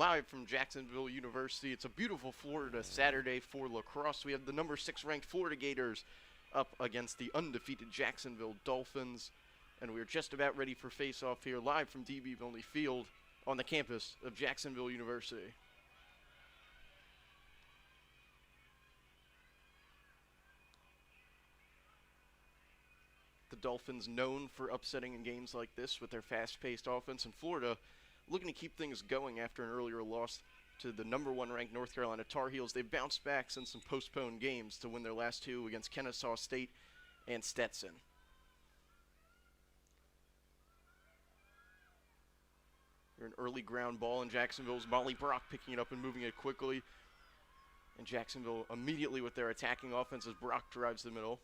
Live from Jacksonville University. It's a beautiful Florida Saturday for lacrosse. We have the number 6 ranked Florida Gators up against the undefeated Jacksonville Dolphins. And we're just about ready for face-off here live from DB Milne Field on the campus of Jacksonville University. The Dolphins known for upsetting in games like this with their fast-paced offense, and Florida looking to keep things going after an earlier loss to the number 1 ranked North Carolina Tar Heels. They've bounced back since some postponed games to win their last 2 against Kennesaw State and Stetson. An early ground ball in Jacksonville's Molly Brock picking it up and moving it quickly. And Jacksonville immediately with their attacking offense as Brock drives the middle.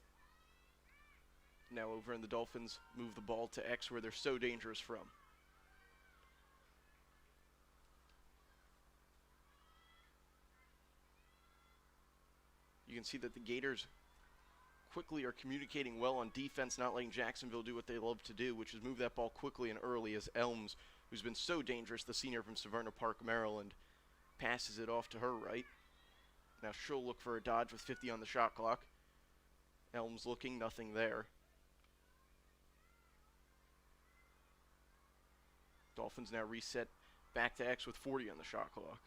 Now over in the Dolphins move the ball to X where they're so dangerous from. You can see that the Gators quickly are communicating well on defense, not letting Jacksonville do what they love to do, which is move that ball quickly and early as Elms, who's been so dangerous, the senior from Severna Park, Maryland, passes it off to her right. Now she'll look for a dodge with 50 on the shot clock. Elms looking, nothing there. Dolphins now reset back to X with 40 on the shot clock.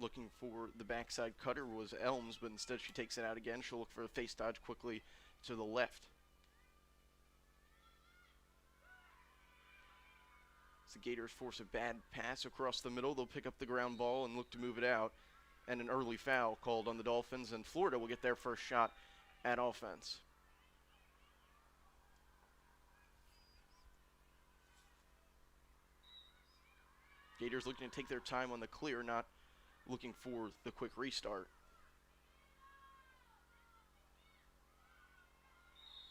Looking for the backside cutter was Elms, but instead she takes it out again. She'll look for a face dodge quickly to the left. As the Gators force a bad pass across the middle, they'll pick up the ground ball and look to move it out. And an early foul called on the Dolphins, and Florida will get their first shot at offense. Gators looking to take their time on the clear, not looking for the quick restart.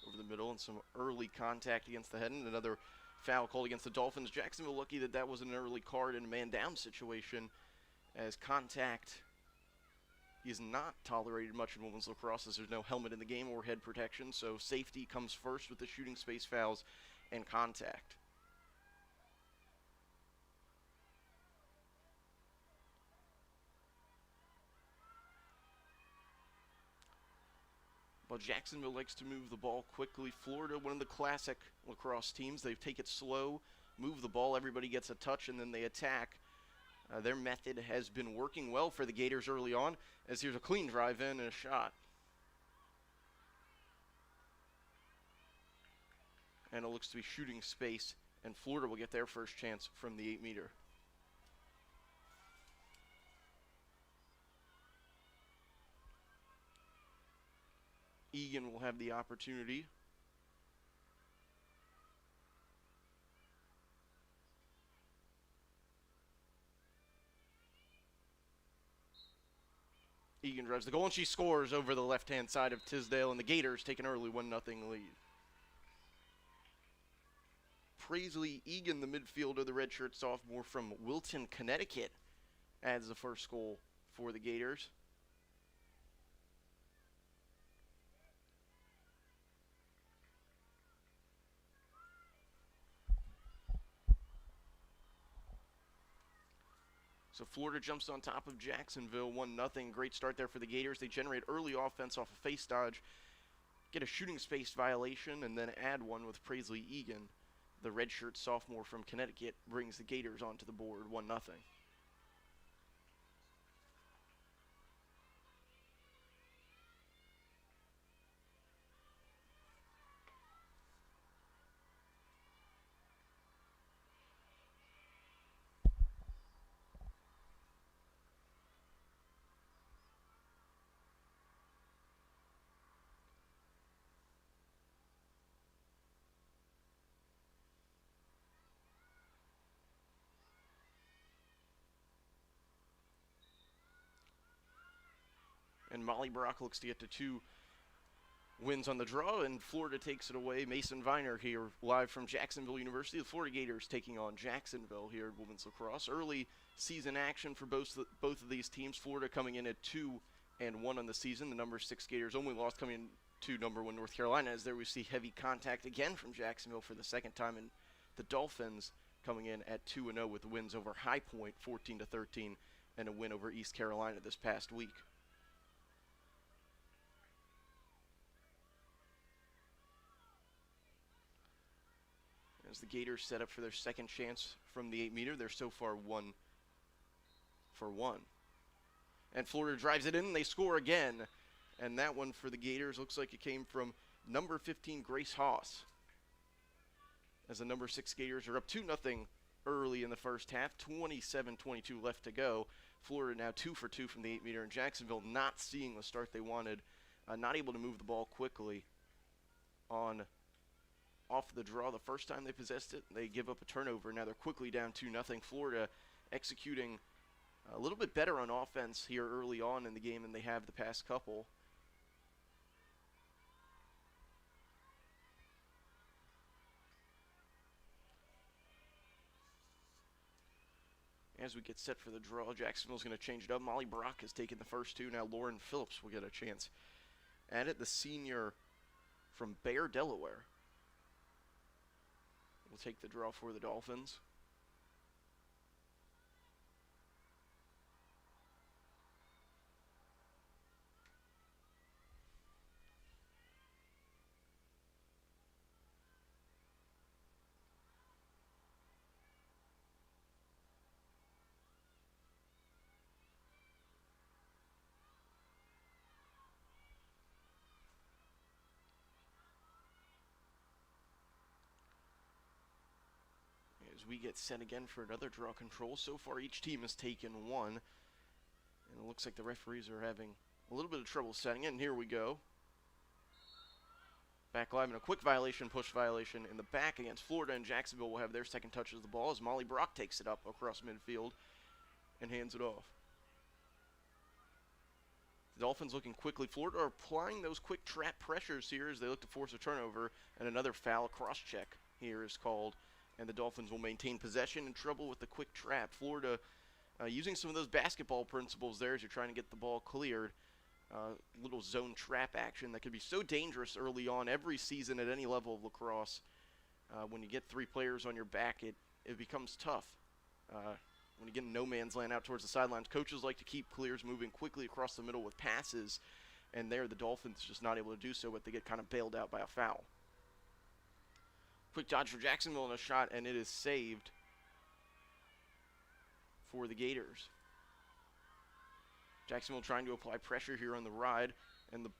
Over the middle and some early contact against the head and another foul called against the Dolphins. Jacksonville lucky that that was an early card in a man down situation, as contact is not tolerated much in women's lacrosse as there's no helmet in the game or head protection, so safety comes first with the shooting space fouls and contact. While Jacksonville likes to move the ball quickly, Florida, one of the classic lacrosse teams, they take it slow, move the ball, everybody gets a touch, and then they attack. Their method has been working well for the Gators early on, as here's a clean drive in and a shot. And it looks to be shooting space, and Florida will get their first chance from the 8-meter. Egan will have the opportunity. Egan drives the goal, and she scores over the left-hand side of Tisdale, and the Gators take an early 1-0 lead. Paisley Egan, the midfielder, the redshirt sophomore from Wilton, Connecticut, adds the first goal for the Gators. So Florida jumps on top of Jacksonville, 1-0. Great start there for the Gators. They generate early offense off a face dodge, get a shooting space violation, and then add one with Paisley Egan. The redshirt sophomore from Connecticut brings the Gators onto the board, 1-0. And Molly Brock looks to get to 2 wins on the draw, and Florida takes it away. Mason Viner here live from Jacksonville University. The Florida Gators taking on Jacksonville here at women's lacrosse. Early season action for both of these teams. Florida coming in at 2-1 on the season. The number 6 Gators only lost coming to number 1 North Carolina, as there we see heavy contact again from Jacksonville for the second time in The Dolphins coming in at 2-0 with wins over High Point 14-13 and a win over East Carolina this past week. As the Gators set up for their second chance from the 8-meter, they're so far 1 for 1. And Florida drives it in, and they score again. And that one for the Gators looks like it came from number 15, Grace Haas. As the number 6 Gators are up 2-0 early in the first half, 27-22 left to go. Florida now 2 for 2 from the 8-meter, and Jacksonville not seeing the start they wanted, not able to move the ball quickly off the draw. The first time they possessed it, they give up a turnover. Now they're quickly down 2-0. Florida executing a little bit better on offense here early on in the game than they have the past couple. As we get set for the draw, Jacksonville's going to change it up. Molly Brock has taken the first two. Now Lauren Phillips will get a chance at it. The senior from Bear, Delaware, will take the draw for the Dolphins. As we get set again for another draw control. So far each team has taken one, and it looks like the referees are having a little bit of trouble setting it. And here we go. Back live, and a quick violation, push violation in the back against Florida, and Jacksonville will have their second touch of the ball as Molly Brock takes it up across midfield and hands it off. The Dolphins looking quickly. Florida are applying those quick trap pressures here as they look to force a turnover, and another foul cross check here is called. And the Dolphins will maintain possession and trouble with the quick trap. Florida using some of those basketball principles there as you're trying to get the ball cleared. Little zone trap action that could be so dangerous early on every season at any level of lacrosse. When you get 3 players on your back, it becomes tough. When you get in no man's land out towards the sidelines, coaches like to keep clears moving quickly across the middle with passes. And there, the Dolphins just not able to do so, but they get kind of bailed out by a foul. Quick dodge for Jacksonville and a shot, and it is saved for the Gators. Jacksonville trying to apply pressure here on the ride, and the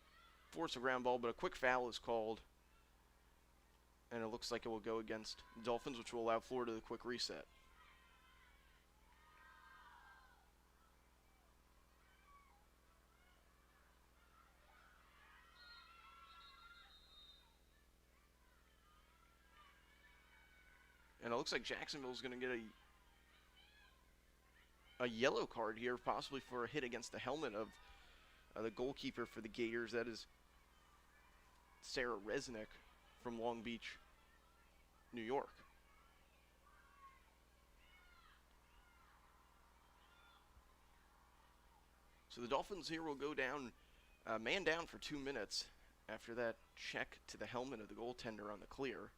force a ground ball, but a quick foul is called. And it looks like it will go against the Dolphins, which will allow Florida the quick reset. And it looks like Jacksonville is going to get a yellow card here, possibly for a hit against the helmet of the goalkeeper for the Gators. That is Sarah Resnick from Long Beach, New York. So the Dolphins here will go down, man down for 2 minutes after that check to the helmet of the goaltender on the clear.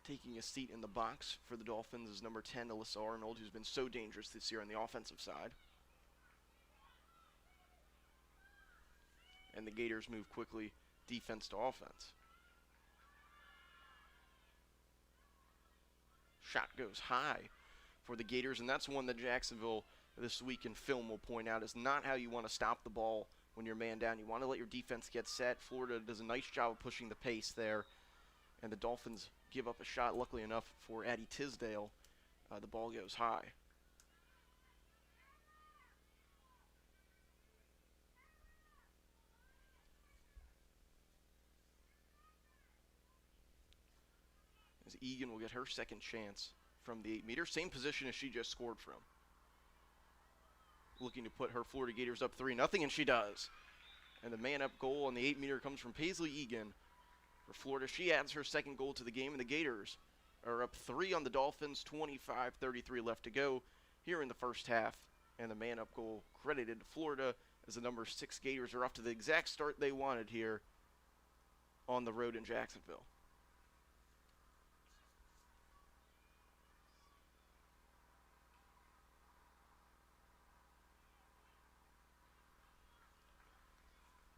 Taking a seat in the box for the Dolphins is number 10, Alyssa Arnold, who's been so dangerous this year on the offensive side. And the Gators move quickly, defense to offense. Shot goes high for the Gators, and that's one that Jacksonville this week in film will point out is not how you want to stop the ball when you're man down. You want to let your defense get set. Florida does a nice job of pushing the pace there, and the Dolphins give up a shot. Luckily enough for Addie Tisdale, the ball goes high. As Egan will get her second chance from the 8-meter, same position as she just scored from. Looking to put her Florida Gators up 3-0, and she does. And the man-up goal on the 8-meter comes from Paisley Egan for Florida. She adds her second goal to the game, and the Gators are up 3 on the Dolphins, 25-33 left to go here in the first half. And the man-up goal credited to Florida as the number 6 Gators are off to the exact start they wanted here on the road in Jacksonville.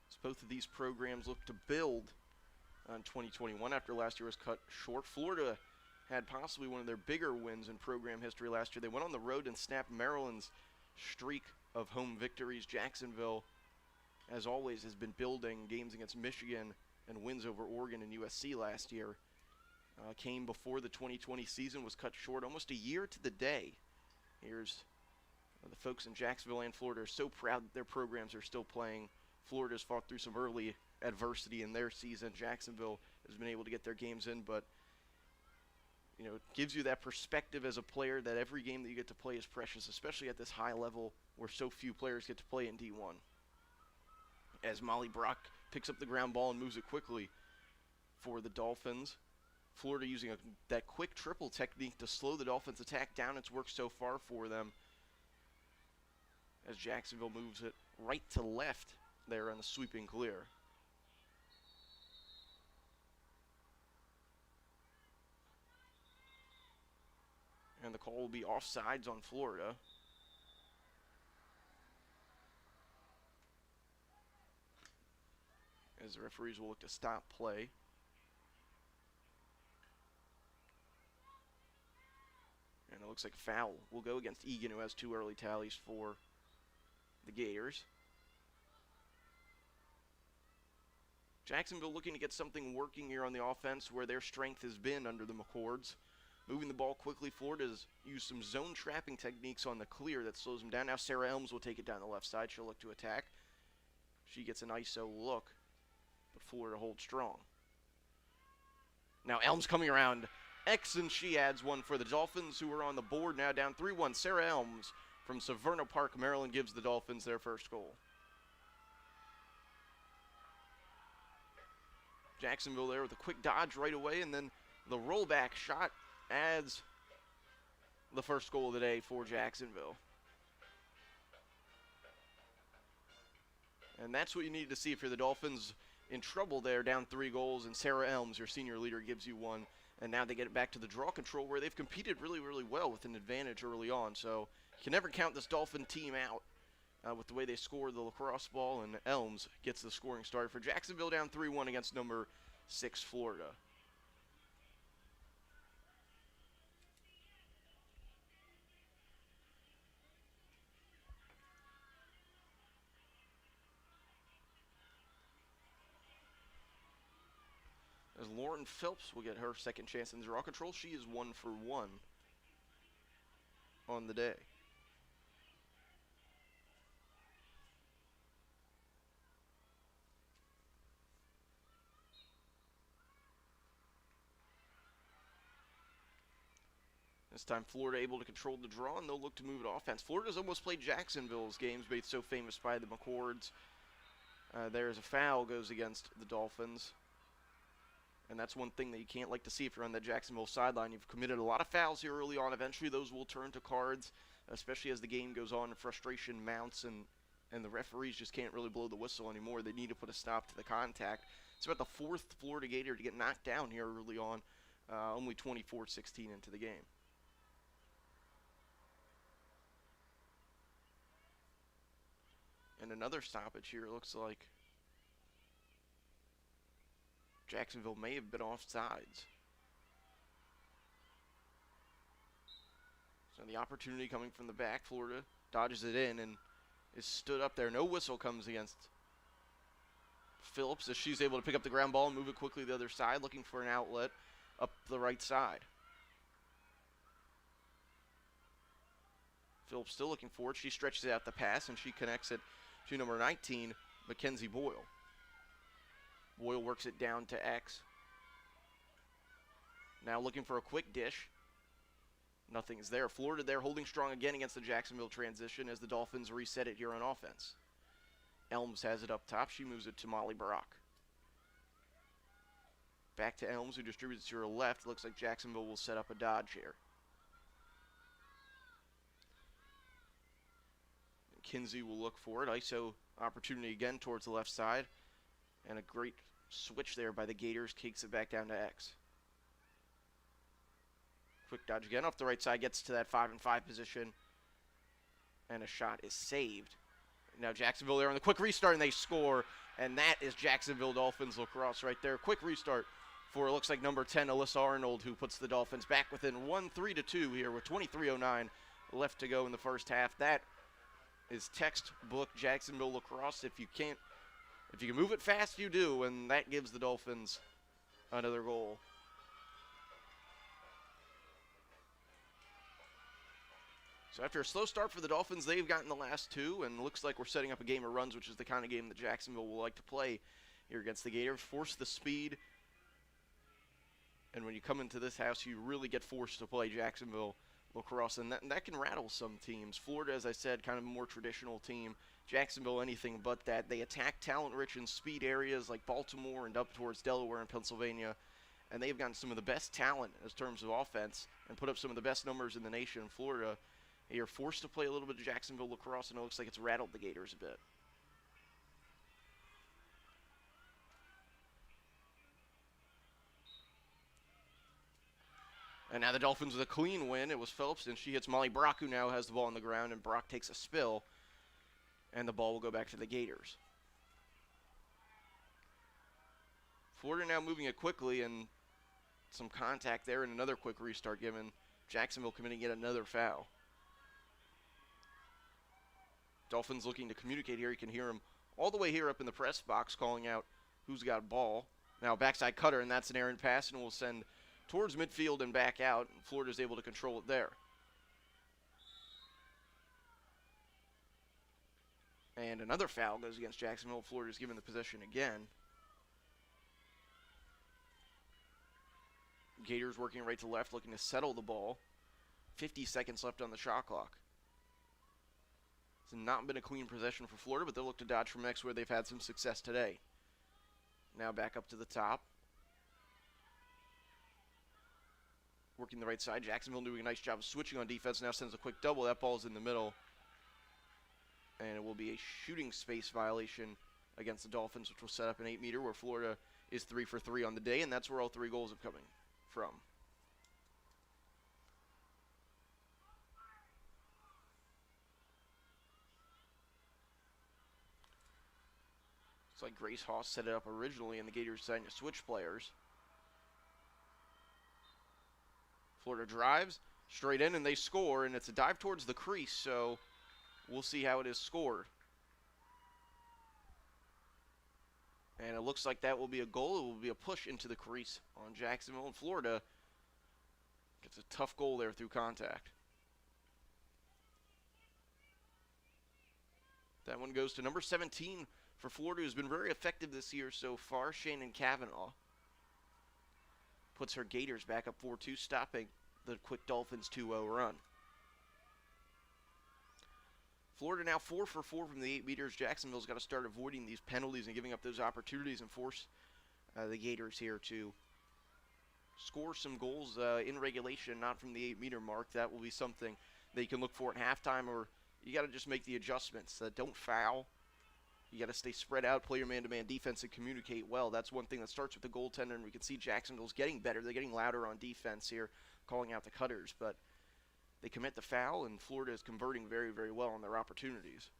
So both of these programs look to build on 2021 after last year was cut short. Florida had possibly one of their bigger wins in program history last year. They went on the road and snapped Maryland's streak of home victories. Jacksonville, as always, has been building games against Michigan and wins over Oregon and USC last year. Came before the 2020 season was cut short almost a year to the day. Here's the folks in Jacksonville and Florida are so proud that their programs are still playing. Florida's fought through some early adversity in their season. Jacksonville has been able to get their games in, but it gives you that perspective as a player that every game that you get to play is precious, especially at this high level where so few players get to play in D1. As Molly Brock picks up the ground ball and moves it quickly for the Dolphins. Florida using that quick triple technique to slow the Dolphins' attack down. It's worked so far for them as Jacksonville moves it right to left there on the sweeping clear. And the call will be offsides on Florida. As the referees will look to stop play. And it looks like a foul will go against Egan, who has 2 early tallies for the Gators. Jacksonville looking to get something working here on the offense where their strength has been under the McCords. Moving the ball quickly. Florida's used some zone trapping techniques on the clear that slows them down. Now Sarah Elms will take it down the left side. She'll look to attack. She gets an ISO look, but Florida holds strong. Now Elms coming around X, and she adds one for the Dolphins, who are on the board now down 3-1. Sarah Elms from Severna Park, Maryland, gives the Dolphins their first goal. Jacksonville there with a quick dodge right away, and then the rollback shot adds the first goal of the day for Jacksonville. And that's what you need to see if you're the Dolphins in trouble there, down 3 goals, and Sarah Elms, your senior leader, gives you one. And now they get it back to the draw control where they've competed really, really well with an advantage early on. So you can never count this Dolphin team out with the way they score the lacrosse ball, and Elms gets the scoring start for Jacksonville, down 3-1 against number 6 Florida. As Lauren Phelps will get her second chance in draw control. She is 1 for 1 on the day. This time Florida able to control the draw, and they'll look to move it offense. Florida's almost played Jacksonville's games made so famous by the McCords. There's a foul goes against the Dolphins. And that's one thing that you can't like to see if you're on the Jacksonville sideline. You've committed a lot of fouls here early on. Eventually those will turn to cards, especially as the game goes on and frustration mounts, and the referees just can't really blow the whistle anymore. They need to put a stop to the contact. It's about the 4th Florida Gator to get knocked down here early on, only 24-16 into the game. And another stoppage here, it looks like Jacksonville may have been offsides. So the opportunity coming from the back, Florida dodges it in and is stood up there. No whistle comes against Phillips as she's able to pick up the ground ball and move it quickly to the other side, looking for an outlet up the right side. Phillips still looking for it. She stretches out the pass and she connects it to number 19, Mackenzie Boyle. Boyle works it down to X. Now looking for a quick dish. Nothing's there. Florida there holding strong again against the Jacksonville transition as the Dolphins reset it here on offense. Elms has it up top. She moves it to Molly Brock. Back to Elms, who distributes to her left. Looks like Jacksonville will set up a dodge here. Kinsey will look for it. ISO opportunity again towards the left side. And a great switch there by the Gators, kicks it back down to X. Quick dodge again off the right side, gets to that 5-and-5 position, and a shot is saved. Now Jacksonville there on the quick restart, and they score, and that is Jacksonville Dolphins lacrosse right there. Quick restart for, it looks like, number 10, Alyssa Arnold, who puts the Dolphins back within 3-2 here with 23:09 left to go in the first half. That is textbook Jacksonville lacrosse. If you can move it fast, you do, and that gives the Dolphins another goal. So after a slow start for the Dolphins, they've gotten the last two, and looks like we're setting up a game of runs, which is the kind of game that Jacksonville will like to play here against the Gators. Force the speed, and when you come into this house, you really get forced to play Jacksonville lacrosse, and that can rattle some teams. Florida, as I said, kind of a more traditional team. Jacksonville, anything but that. They attack talent-rich and speed areas like Baltimore and up towards Delaware and Pennsylvania, and they've gotten some of the best talent in terms of offense and put up some of the best numbers in the nation. Florida, they are forced to play a little bit of Jacksonville lacrosse, and it looks like it's rattled the Gators a bit. And now the Dolphins with a clean win. It was Phillips, and she hits Molly Brock, who now has the ball on the ground, and Brock takes a spill, and the ball will go back to the Gators. Florida now moving it quickly, and some contact there, and another quick restart given. Jacksonville committing yet another foul. Dolphins looking to communicate here. You can hear him all the way here up in the press box calling out who's got ball. Now backside cutter, and that's an errant pass, and will send towards midfield and back out. Florida's able to control it there. And another foul goes against Jacksonville. Florida's given the possession again. Gators working right to left, looking to settle the ball. 50 seconds left on the shot clock. It's not been a clean possession for Florida, but they'll look to dodge from X, where they've had some success today. Now back up to the top. Working the right side. Jacksonville doing a nice job of switching on defense. Now sends a quick double. That ball's in the middle. And it will be a shooting space violation against the Dolphins, which will set up an 8-meter, where Florida is 3 for 3 on the day, and that's where all 3 goals are coming from. It's like Grace Haas set it up originally, and the Gators decided to switch players. Florida drives straight in, and they score, and it's a dive towards the crease, so we'll see how it is scored. And it looks like that will be a goal. It will be a push into the crease on Jacksonville, and Florida gets a tough goal there through contact. That one goes to number 17 for Florida, who's been very effective this year so far, Shannon Cavanaugh. Puts her Gators back up 4-2, stopping the quick Dolphins 2-0 run. Florida now 4 for 4 from the 8 meters. Jacksonville's got to start avoiding these penalties and giving up those opportunities and force the Gators here to score some goals in regulation, not from the 8-meter mark. That will be something that you can look for at halftime, or you got to just make the adjustments. Don't foul. You got to stay spread out, play your man-to-man defense, and communicate well. That's one thing that starts with the goaltender, and we can see Jacksonville's getting better. They're getting louder on defense here, calling out the cutters, but they commit the foul, and Florida is converting very, very well on their opportunities.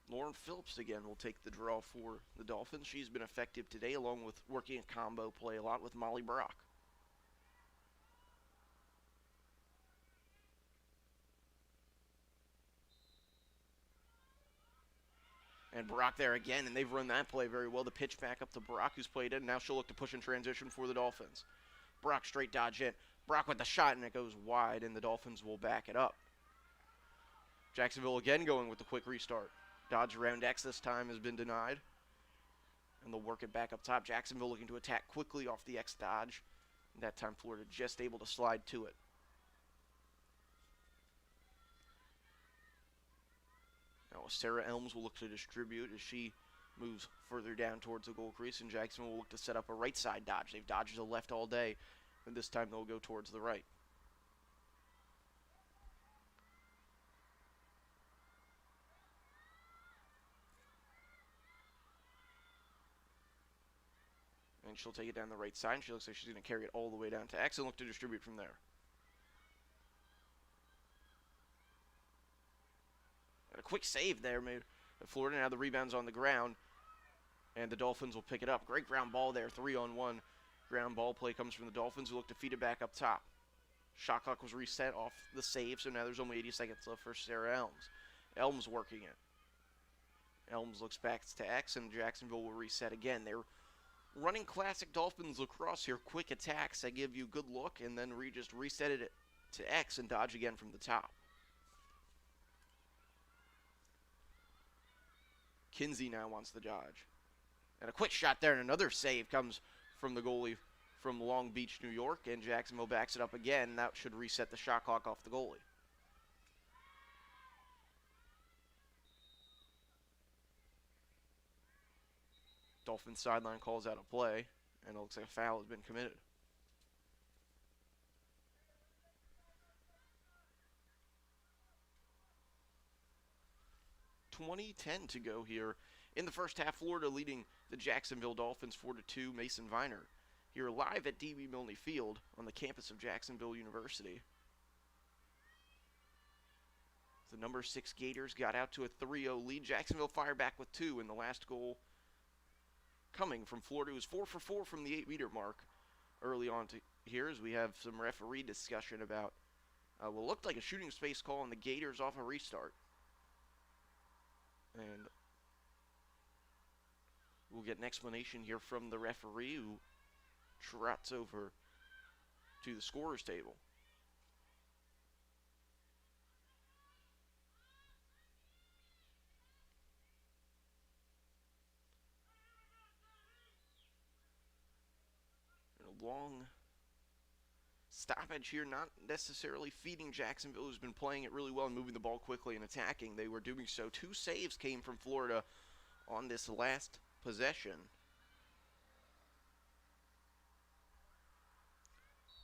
Lauren Phillips again will take the draw for the Dolphins. She's been effective today, along with working a combo play a lot with Molly Brock. And Brock there again, and they've run that play very well. The pitch back up to Brock, who's played it, and now she'll look to push in transition for the Dolphins. Brock straight dodge in. Brock with the shot, and it goes wide, and the Dolphins will back it up. Jacksonville again going with the quick restart. Dodge around X this time has been denied, and they'll work it back up top. Jacksonville looking to attack quickly off the X dodge. And that time Florida just able to slide to it. Now Sarah Elms will look to distribute as she moves further down towards the goal crease, and Jacksonville will look to set up a right side dodge. They've dodged to the left all day, and this time they'll go towards the right. and she'll take it down the right side. She looks like she's going to carry it all the way down to X and look to distribute from there. And a quick save there made Florida. Now the rebound's on the ground, and the Dolphins will pick it up. Great ground ball there, 3-on-1. Ground ball play comes from the Dolphins, who look to feed it back up top. Shot clock was reset off the save, so now there's only 80 seconds left for Sarah Elms. Elms working it. Elms looks back to X, and Jacksonville will reset again. They're running classic Dolphins lacrosse here. Quick attacks that give you good look, and then just reset it to X and dodge again from the top. Kinsey now wants the dodge. And a quick shot there, and another save comes from the goalie from Long Beach, New York, and Jacksonville backs it up again. That should reset the shot clock off the goalie. Dolphins sideline calls out a play, and it looks like a foul has been committed. .20-10 to go here in the first half. Florida leading the Jacksonville Dolphins 4-2. Mason Viner here live at DB Milne Field on the campus of Jacksonville University. The number 6 Gators got out to a 3-0 lead. Jacksonville fired back with 2, and the last goal coming from Florida, who's 4 for 4 from the 8-meter mark early on here, as we have some referee discussion about what looked like a shooting space call on the Gators off a restart. And we'll get an explanation here from the referee, who trots over to the scorer's table. A long stoppage here, not necessarily feeding Jacksonville, who's been playing it really well and moving the ball quickly and attacking. They were doing so. 2 saves came from Florida on this last possession.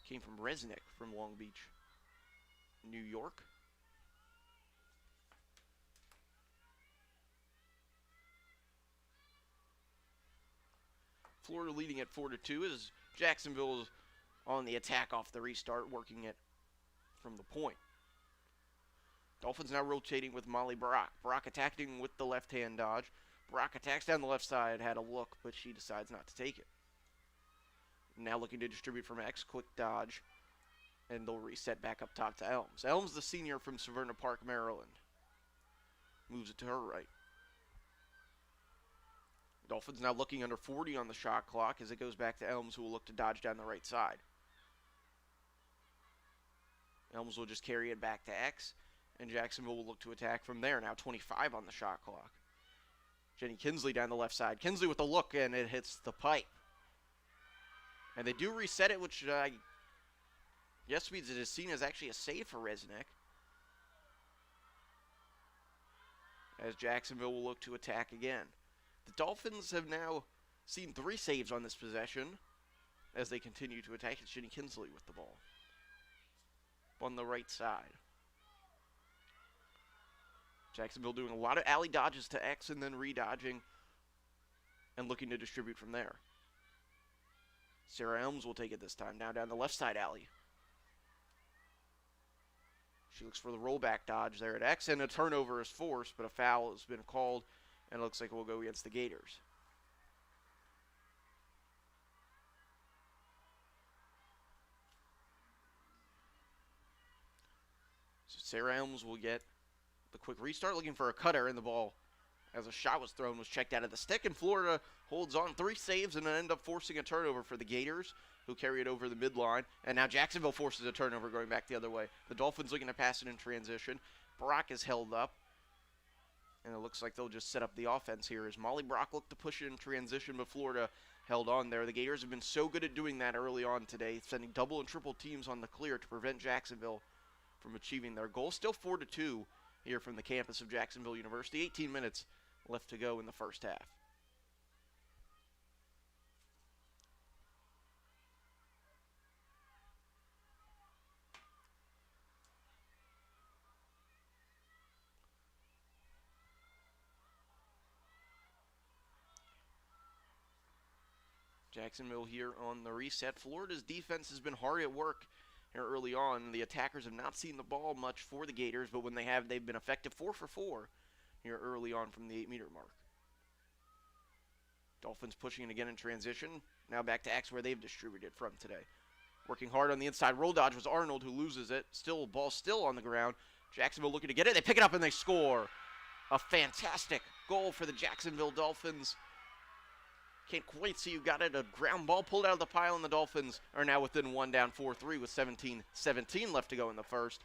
Came from Resnick from Long Beach, New York. Florida leading at 4-2 as Jacksonville is on the attack off the restart, working it from the point. Dolphins now rotating with Molly Brock. Brock attacking with the left-hand dodge. Brock attacks down the left side, had a look, but she decides not to take it. Now looking to distribute from X, quick dodge, and they'll reset back up top to Elms. Elms, the senior from Severna Park, Maryland. Moves it to her right. Dolphins now looking under 40 on the shot clock as it goes back to Elms, who will look to dodge down the right side. Elms will just carry it back to X, and Jacksonville will look to attack from there. Now 25 on the shot clock. Jenny Kinsley down the left side. Kinsley with a look, and it hits the pipe. And they do reset it, which yes, means it is seen as actually a save for Resnick, as Jacksonville will look to attack again. The Dolphins have now seen 3 saves on this possession as they continue to attack. It's Jenny Kinsley with the ball on the right side. Jacksonville doing a lot of alley dodges to X and then re-dodging and looking to distribute from there. Sarah Elms will take it this time. Now down the left side alley. She looks for the rollback dodge there at X, and a turnover is forced, but a foul has been called, and it looks like it will go against the Gators. So Sarah Elms will get the quick restart, looking for a cutter, and the ball, as a shot was thrown, was checked out of the stick, and Florida holds on. 3 saves and then end up forcing a turnover for the Gators, who carry it over the midline. And now Jacksonville forces a turnover going back the other way. The Dolphins looking to pass it in transition. Brock is held up, and it looks like they'll just set up the offense here as Molly Brock looked to push it in transition, but Florida held on there. The Gators have been so good at doing that early on today, sending double and triple teams on the clear to prevent Jacksonville from achieving their goal. Still 4-2 here from the campus of Jacksonville University. 18 minutes left to go in the first half. Jacksonville here on the reset. Florida's defense has been hard at work here early on. The attackers have not seen the ball much for the Gators, but when they have, they've been effective 4 for 4 here early on from the 8-meter mark. Dolphins pushing it again in transition. Now back to X where they've distributed from today. Working hard on the inside. Roll dodge was Arnold who loses it. Ball still on the ground. Jacksonville looking to get it. They pick it up and they score. A fantastic goal for the Jacksonville Dolphins. Can't quite see who got it. A ground ball pulled out of the pile, and the Dolphins are now within one, down 4-3 with 17-17 left to go in the first.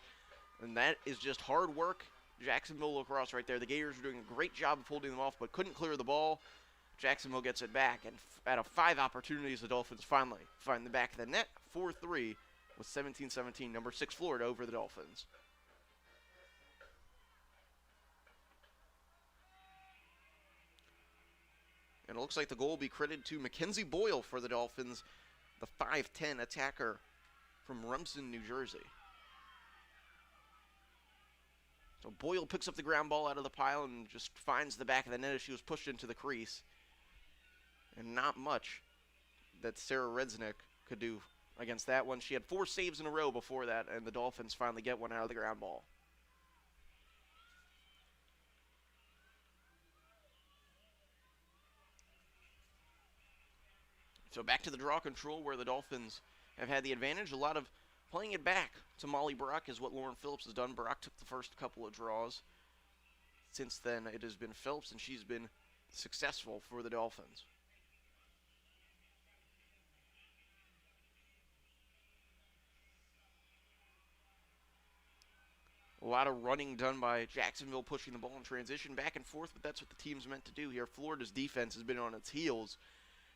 And that is just hard work. Jacksonville Lacrosse right there. The Gators are doing a great job of holding them off, but couldn't clear the ball. Jacksonville gets it back, and out of 5 opportunities, the Dolphins finally find the back of the net. 4-3 with 17-17. Number 6 Florida over the Dolphins. And it looks like the goal will be credited to Mackenzie Boyle for the Dolphins, the 5'10 attacker from Rumson, New Jersey. So Boyle picks up the ground ball out of the pile and just finds the back of the net as she was pushed into the crease. And not much that Sarah Redznick could do against that one. She had 4 saves in a row before that, and the Dolphins finally get one out of the ground ball. So back to the draw control where the Dolphins have had the advantage. A lot of playing it back to Molly Brock is what Lauren Phillips has done. Brock took the first couple of draws. Since then, it has been Phillips, and she's been successful for the Dolphins. A lot of running done by Jacksonville, pushing the ball in transition back and forth, but that's what the team's meant to do here. Florida's defense has been on its heels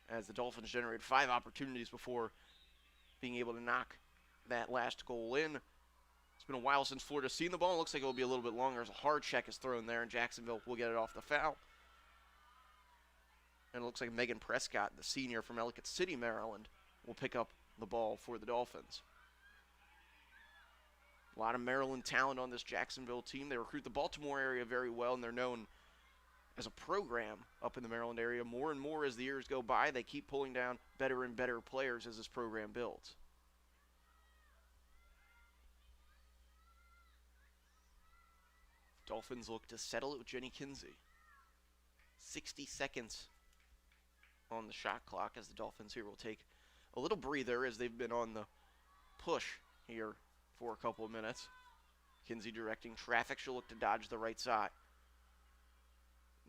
as the Dolphins generated 5 opportunities before being able to knock that last goal in. It's been a while since Florida's seen the ball. It looks like it will be a little bit longer as a hard check is thrown there, and Jacksonville will get it off the foul. And it looks like Megan Prescott, the senior from Ellicott City, Maryland, will pick up the ball for the Dolphins. A lot of Maryland talent on this Jacksonville team. They recruit the Baltimore area very well, and they're known as a program up in the Maryland area. More and more as the years go by, they keep pulling down better and better players as this program builds. Dolphins look to settle it with Jenny Kinsey. 60 seconds on the shot clock as the Dolphins here will take a little breather as they've been on the push here for a couple of minutes. Kinsey directing traffic. She'll look to dodge the right side.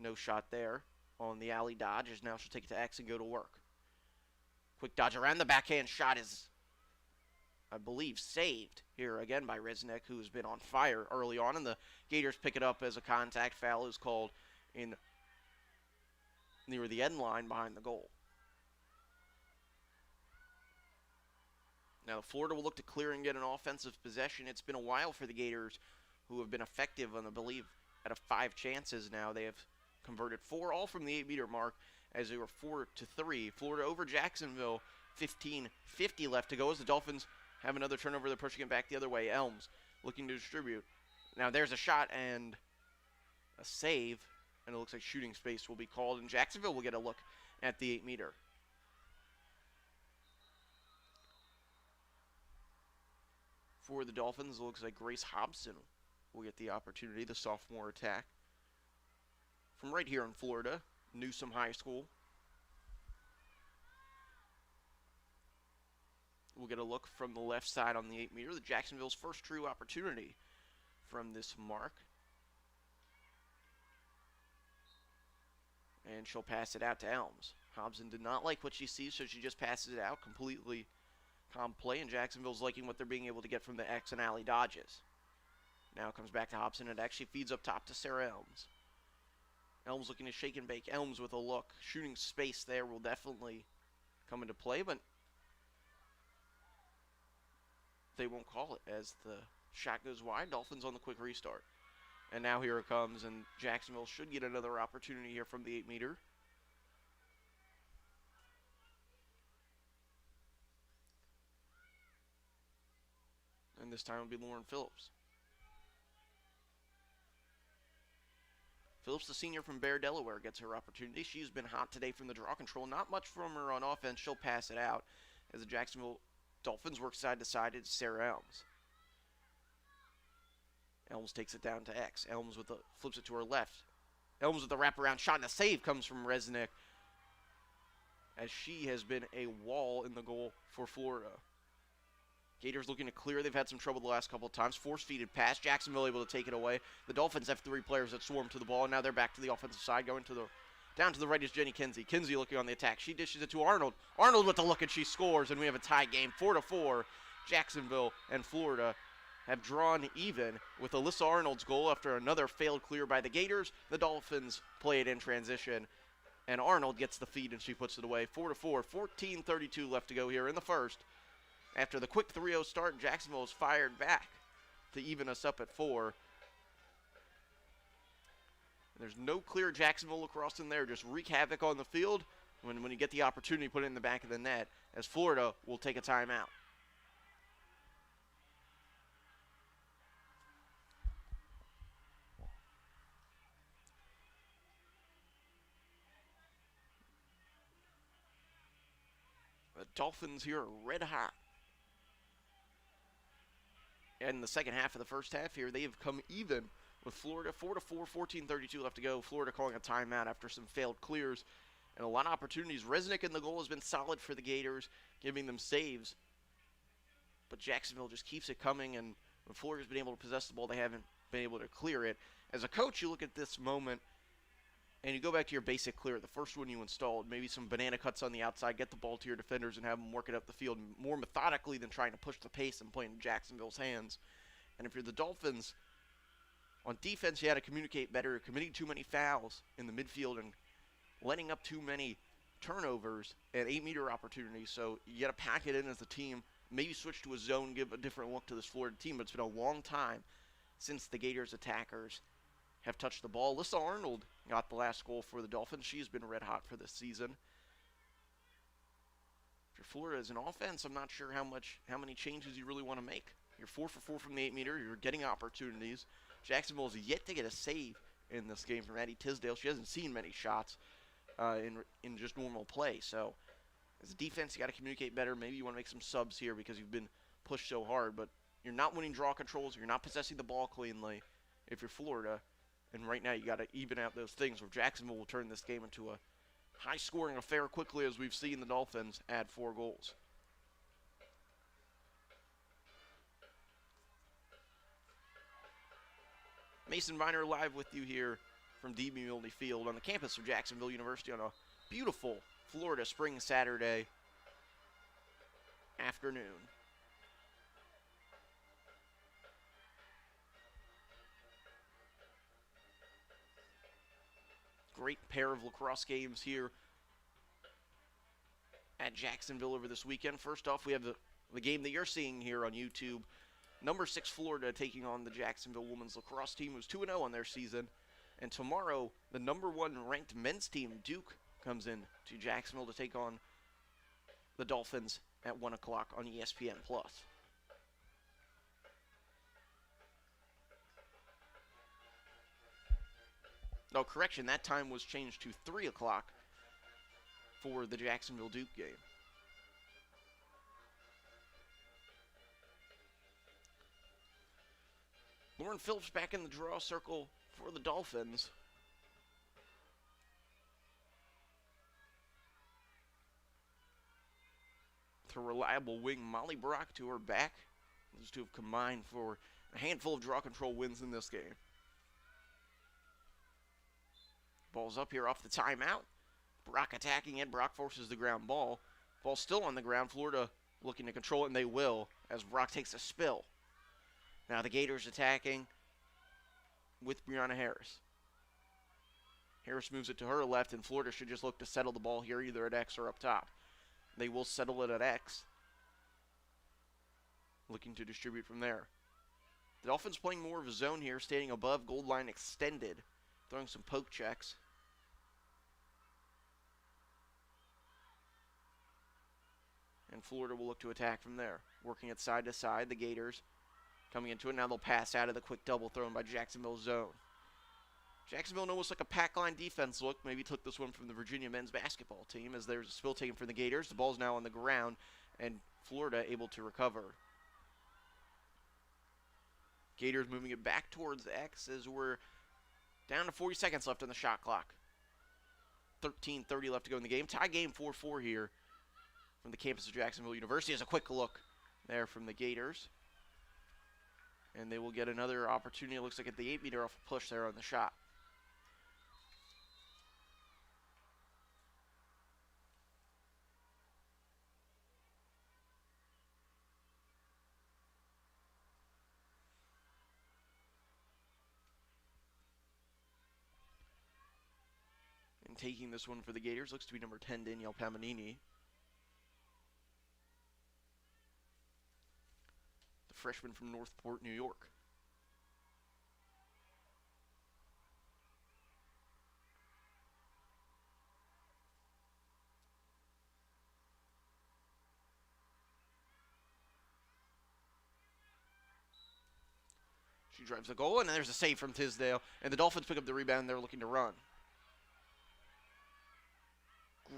No shot there on the alley dodge, as now she'll take it to X and go to work. Quick dodge around. The backhand shot is, I believe, saved here again by Resnick, who has been on fire early on, and the Gators pick it up as a contact foul is called in near the end line behind the goal. Now Florida will look to clear and get an offensive possession. It's been a while for the Gators, who have been effective on, I believe, out of 5 chances now. They have converted 4, all from the 8-meter mark, as they were 4-3. Florida over Jacksonville, 15:50 left to go as the Dolphins have another turnover. They're pushing it back the other way. Elms looking to distribute. Now there's a shot and a save, and it looks like shooting space will be called, and Jacksonville will get a look at the 8-meter. For the Dolphins, it looks like Grace Hobson will get the opportunity, the sophomore attack from right here in Florida, Newsom High School. We'll get a look from the left side on the 8-meter, the Jacksonville's first true opportunity from this mark. And she'll pass it out to Elms. Hobson did not like what she sees, so she just passes it out. Completely calm play, and Jacksonville's liking what they're being able to get from the X and alley dodges. Now it comes back to Hobson. It actually feeds up top to Sarah Elms. Elms looking to shake and bake. Elms with a look. Shooting space there will definitely come into play, but they won't call it as the shot goes wide. Dolphins on the quick restart. And now here it comes, and Jacksonville should get another opportunity here from the 8-meter. And this time it'll be Lauren Phillips. Phillips, the senior from Bear, Delaware, gets her opportunity. She's been hot today from the draw control. Not much from her on offense. She'll pass it out as the Jacksonville Dolphins work side to side. It's Sarah Elms. Elms takes it down to X. Elms flips it to her left. Elms with the wraparound shot, and the save comes from Resnick, as she has been a wall in the goal for Florida. Gators looking to clear. They've had some trouble the last couple of times. Force-feeded pass. Jacksonville able to take it away. The Dolphins have 3 players that swarm to the ball, and now they're back to the offensive side, going down to the right is Jenny Kinsey. Kinsey looking on the attack. She dishes it to Arnold. Arnold with the look, and she scores, and we have a tie game, 4-4. Jacksonville and Florida have drawn even with Alyssa Arnold's goal after another failed clear by the Gators. The Dolphins play it in transition, and Arnold gets the feed, and she puts it away. 4-4, 14:32 left to go here in the first. After the quick 3-0 start, Jacksonville is fired back to even us up at 4. There's no clear Jacksonville lacrosse in there. Just wreak havoc on the field. When you get the opportunity, put it in the back of the net, as Florida will take a timeout. The Dolphins here are red hot. And in the second half of the first half here, they have come even with Florida. 4-4, 14:32 left to go. Florida calling a timeout after some failed clears and a lot of opportunities. Resnick in the goal has been solid for the Gators, giving them saves. But Jacksonville just keeps it coming, and when Florida's been able to possess the ball, they haven't been able to clear it. As a coach, you look at this moment, and you go back to your basic clear, the first one you installed, maybe some banana cuts on the outside, get the ball to your defenders and have them work it up the field more methodically than trying to push the pace and play in Jacksonville's hands. And if you're the Dolphins, on defense, you had to communicate better, committing too many fouls in the midfield and letting up too many turnovers and 8-meter opportunities. So you got to pack it in as a team, maybe switch to a zone, give a different look to this Florida team. But it's been a long time since the Gators attackers have touched the ball. Alyssa Arnold got the last goal for the Dolphins. She's been red hot for this season. For Florida as an offense, I'm not sure how many changes you really want to make. You're 4 for 4 from the 8-meter. You're getting opportunities. Jacksonville is yet to get a save in this game from Addie Tisdale. She hasn't seen many shots in just normal play. So as a defense, you got to communicate better. Maybe you want to make some subs here because you've been pushed so hard. But you're not winning draw controls. You're not possessing the ball cleanly if you're Florida. And right now you got to even out those things where Jacksonville will turn this game into a high-scoring affair quickly, as we've seen the Dolphins add 4 goals. Mason Viner live with you here from D.B. Milne Field on the campus of Jacksonville University on a beautiful Florida spring Saturday afternoon. Great pair of lacrosse games here at Jacksonville over this weekend. First off, we have the game that you're seeing here on YouTube. Number 6 Florida taking on the Jacksonville women's lacrosse team, who's 2-0 on their season. And tomorrow, the number 1 ranked men's team, Duke, comes in to Jacksonville to take on the Dolphins at 1 o'clock on ESPN+. No, correction, that time was changed to 3 o'clock for the Jacksonville-Duke game. Lauren Phillips back in the draw circle for the Dolphins. With her reliable wing, Molly Brock, to her back. Those two have combined for a handful of draw control wins in this game. Ball's up here off the timeout. Brock attacking it. Brock forces the ground ball. Ball's still on the ground. Florida looking to control it, and they will, as Brock takes a spill. Now the Gators attacking with Brianna Harris. Harris moves it to her left, and Florida should just look to settle the ball here either at X or up top. They will settle it at X. Looking to distribute from there. The Dolphins playing more of a zone here, standing above, goal line extended, throwing some poke checks. And Florida will look to attack from there. Working it side to side, the Gators coming into it. Now they'll pass out of the quick double thrown by Jacksonville zone. Jacksonville almost like a pack line defense look. Maybe took this one from the Virginia men's basketball team as there's a spill taken from the Gators. The ball's now on the ground, and Florida able to recover. Gators moving it back towards X as we're down to 40 seconds left on the shot clock. 13:30 left to go in the game. Tie game 4-4 here from the campus of Jacksonville University. As a quick look there from the Gators. And they will get another opportunity. It looks like at the 8-meter off a push there on the shot. And taking this one for the Gators looks to be number 10, Danielle Pamanini. The freshman from Northport, New York. She drives the goal, and there's a save from Tisdale. And the Dolphins pick up the rebound. They're looking to run.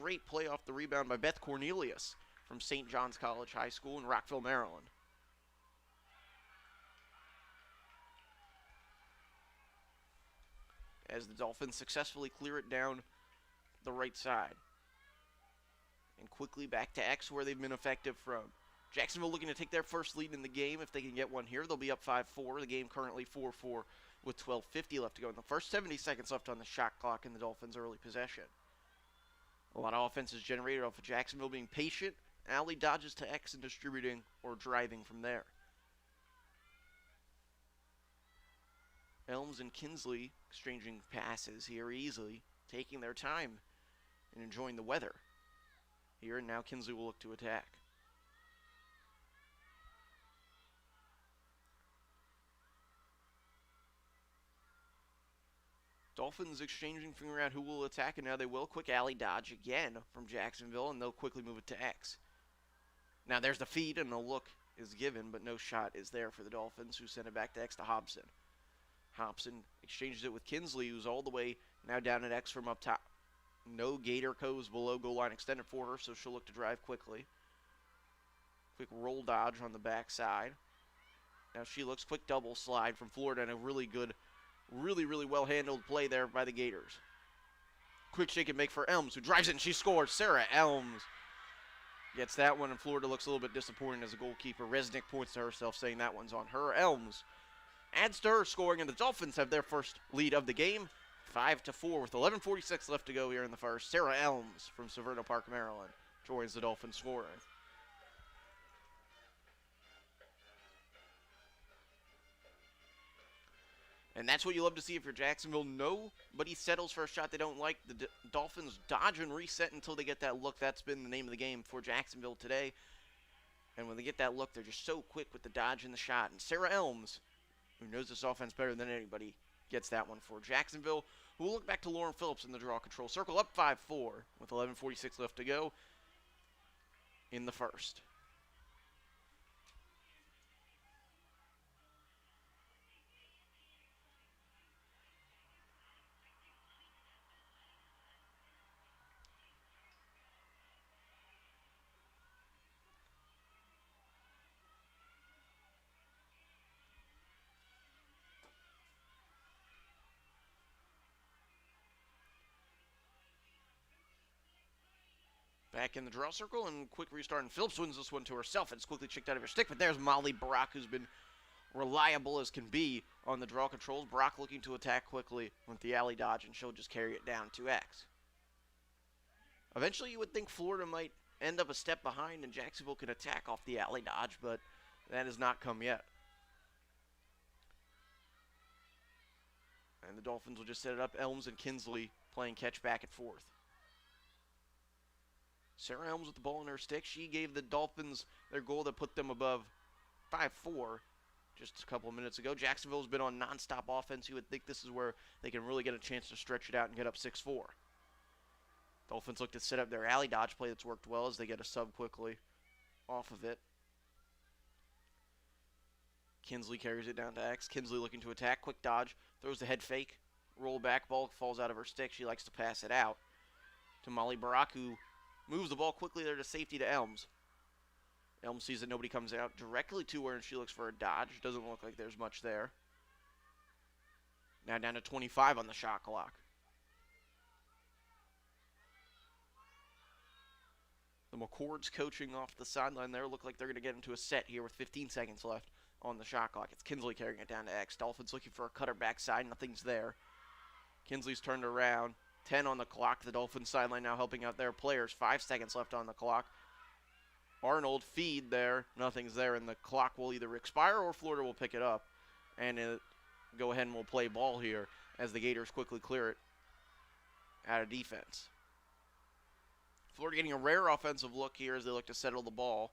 Great play off the rebound by Beth Cornelius from St. John's College High School in Rockville, Maryland. As the Dolphins successfully clear it down the right side. And quickly back to X where they've been effective from. Jacksonville looking to take their first lead in the game. If they can get one here, they'll be up 5-4. The game currently 4-4 with 12:50 left to go in the first. 70 seconds left on the shot clock in the Dolphins' early possession. A lot of offenses generated off of Jacksonville being patient. Alley dodges to X and distributing or driving from there. Elms and Kinsley exchanging passes here easily, taking their time and enjoying the weather here. And now Kinsley will look to attack. Dolphins exchanging, figuring out who will attack, and now they will. Quick alley dodge again from Jacksonville, and they'll quickly move it to X. Now there's the feed, and a look is given, but no shot is there for the Dolphins, who send it back to X to Hobson. Hobson exchanges it with Kinsley, who's all the way now down at X from up top. No Gator Coves below goal line extended for her, so she'll look to drive quickly. Quick roll dodge on the backside. Now she looks, quick double slide from Florida, and a really good really well-handled play there by the Gators. Quick shake and make for Elms, who drives it, and she scores. Sarah Elms gets that one, and Florida looks a little bit disappointed as a goalkeeper. Resnick points to herself, saying that one's on her. Elms adds to her scoring, and the Dolphins have their first lead of the game, 5-4, with 11:46 left to go here in the first. Sarah Elms from Severno Park, Maryland, joins the Dolphins scoring. And that's what you love to see if you're Jacksonville. Nobody settles for a shot they don't like. The Dolphins dodge and reset until they get that look. That's been the name of the game for Jacksonville today. And when they get that look, they're just so quick with the dodge and the shot. And Sarah Elms, who knows this offense better than anybody, gets that one for Jacksonville, who will look back to Lauren Phillips in the draw control circle, up 5-4 with 11:46 left to go in the first. Back in the draw circle, and quick restart, and Phillips wins this one to herself. It's quickly checked out of her stick, but there's Molly Brock, who's been reliable as can be on the draw controls. Brock looking to attack quickly with the alley dodge, and she'll just carry it down to X. Eventually, you would think Florida might end up a step behind, and Jacksonville could attack off the alley dodge, but that has not come yet. And the Dolphins will just set it up. Elms and Kinsley playing catch back and forth. Sarah Elms with the ball in her stick. She gave the Dolphins their goal that put them above 5-4 just a couple of minutes ago. Jacksonville's been on nonstop offense. You would think this is where they can really get a chance to stretch it out and get up 6-4. Dolphins look to set up their alley dodge play that's worked well as they get a sub quickly off of it. Kinsley carries it down to X. Kinsley looking to attack. Quick dodge. Throws the head fake. roll back ball falls out of her stick. She likes to pass it out to Molly Barak, who moves the ball quickly there to safety to Elms. Elms sees that nobody comes out directly to her, and she looks for a dodge. Doesn't look like there's much there. Now down to 25 on the shot clock. The McCords coaching off the sideline there look like they're going to get into a set here with 15 seconds left on the shot clock. It's Kinsley carrying it down to X. Dolphins looking for a cutter backside. Nothing's there. Kinsley's turned around. 10 on the clock. The Dolphins sideline now helping out their players. 5 seconds left on the clock. Arnold feed there. Nothing's there, and the clock will either expire or Florida will pick it up. And go ahead and we'll play ball here as the Gators quickly clear it out of defense. Florida getting a rare offensive look here as they look to settle the ball.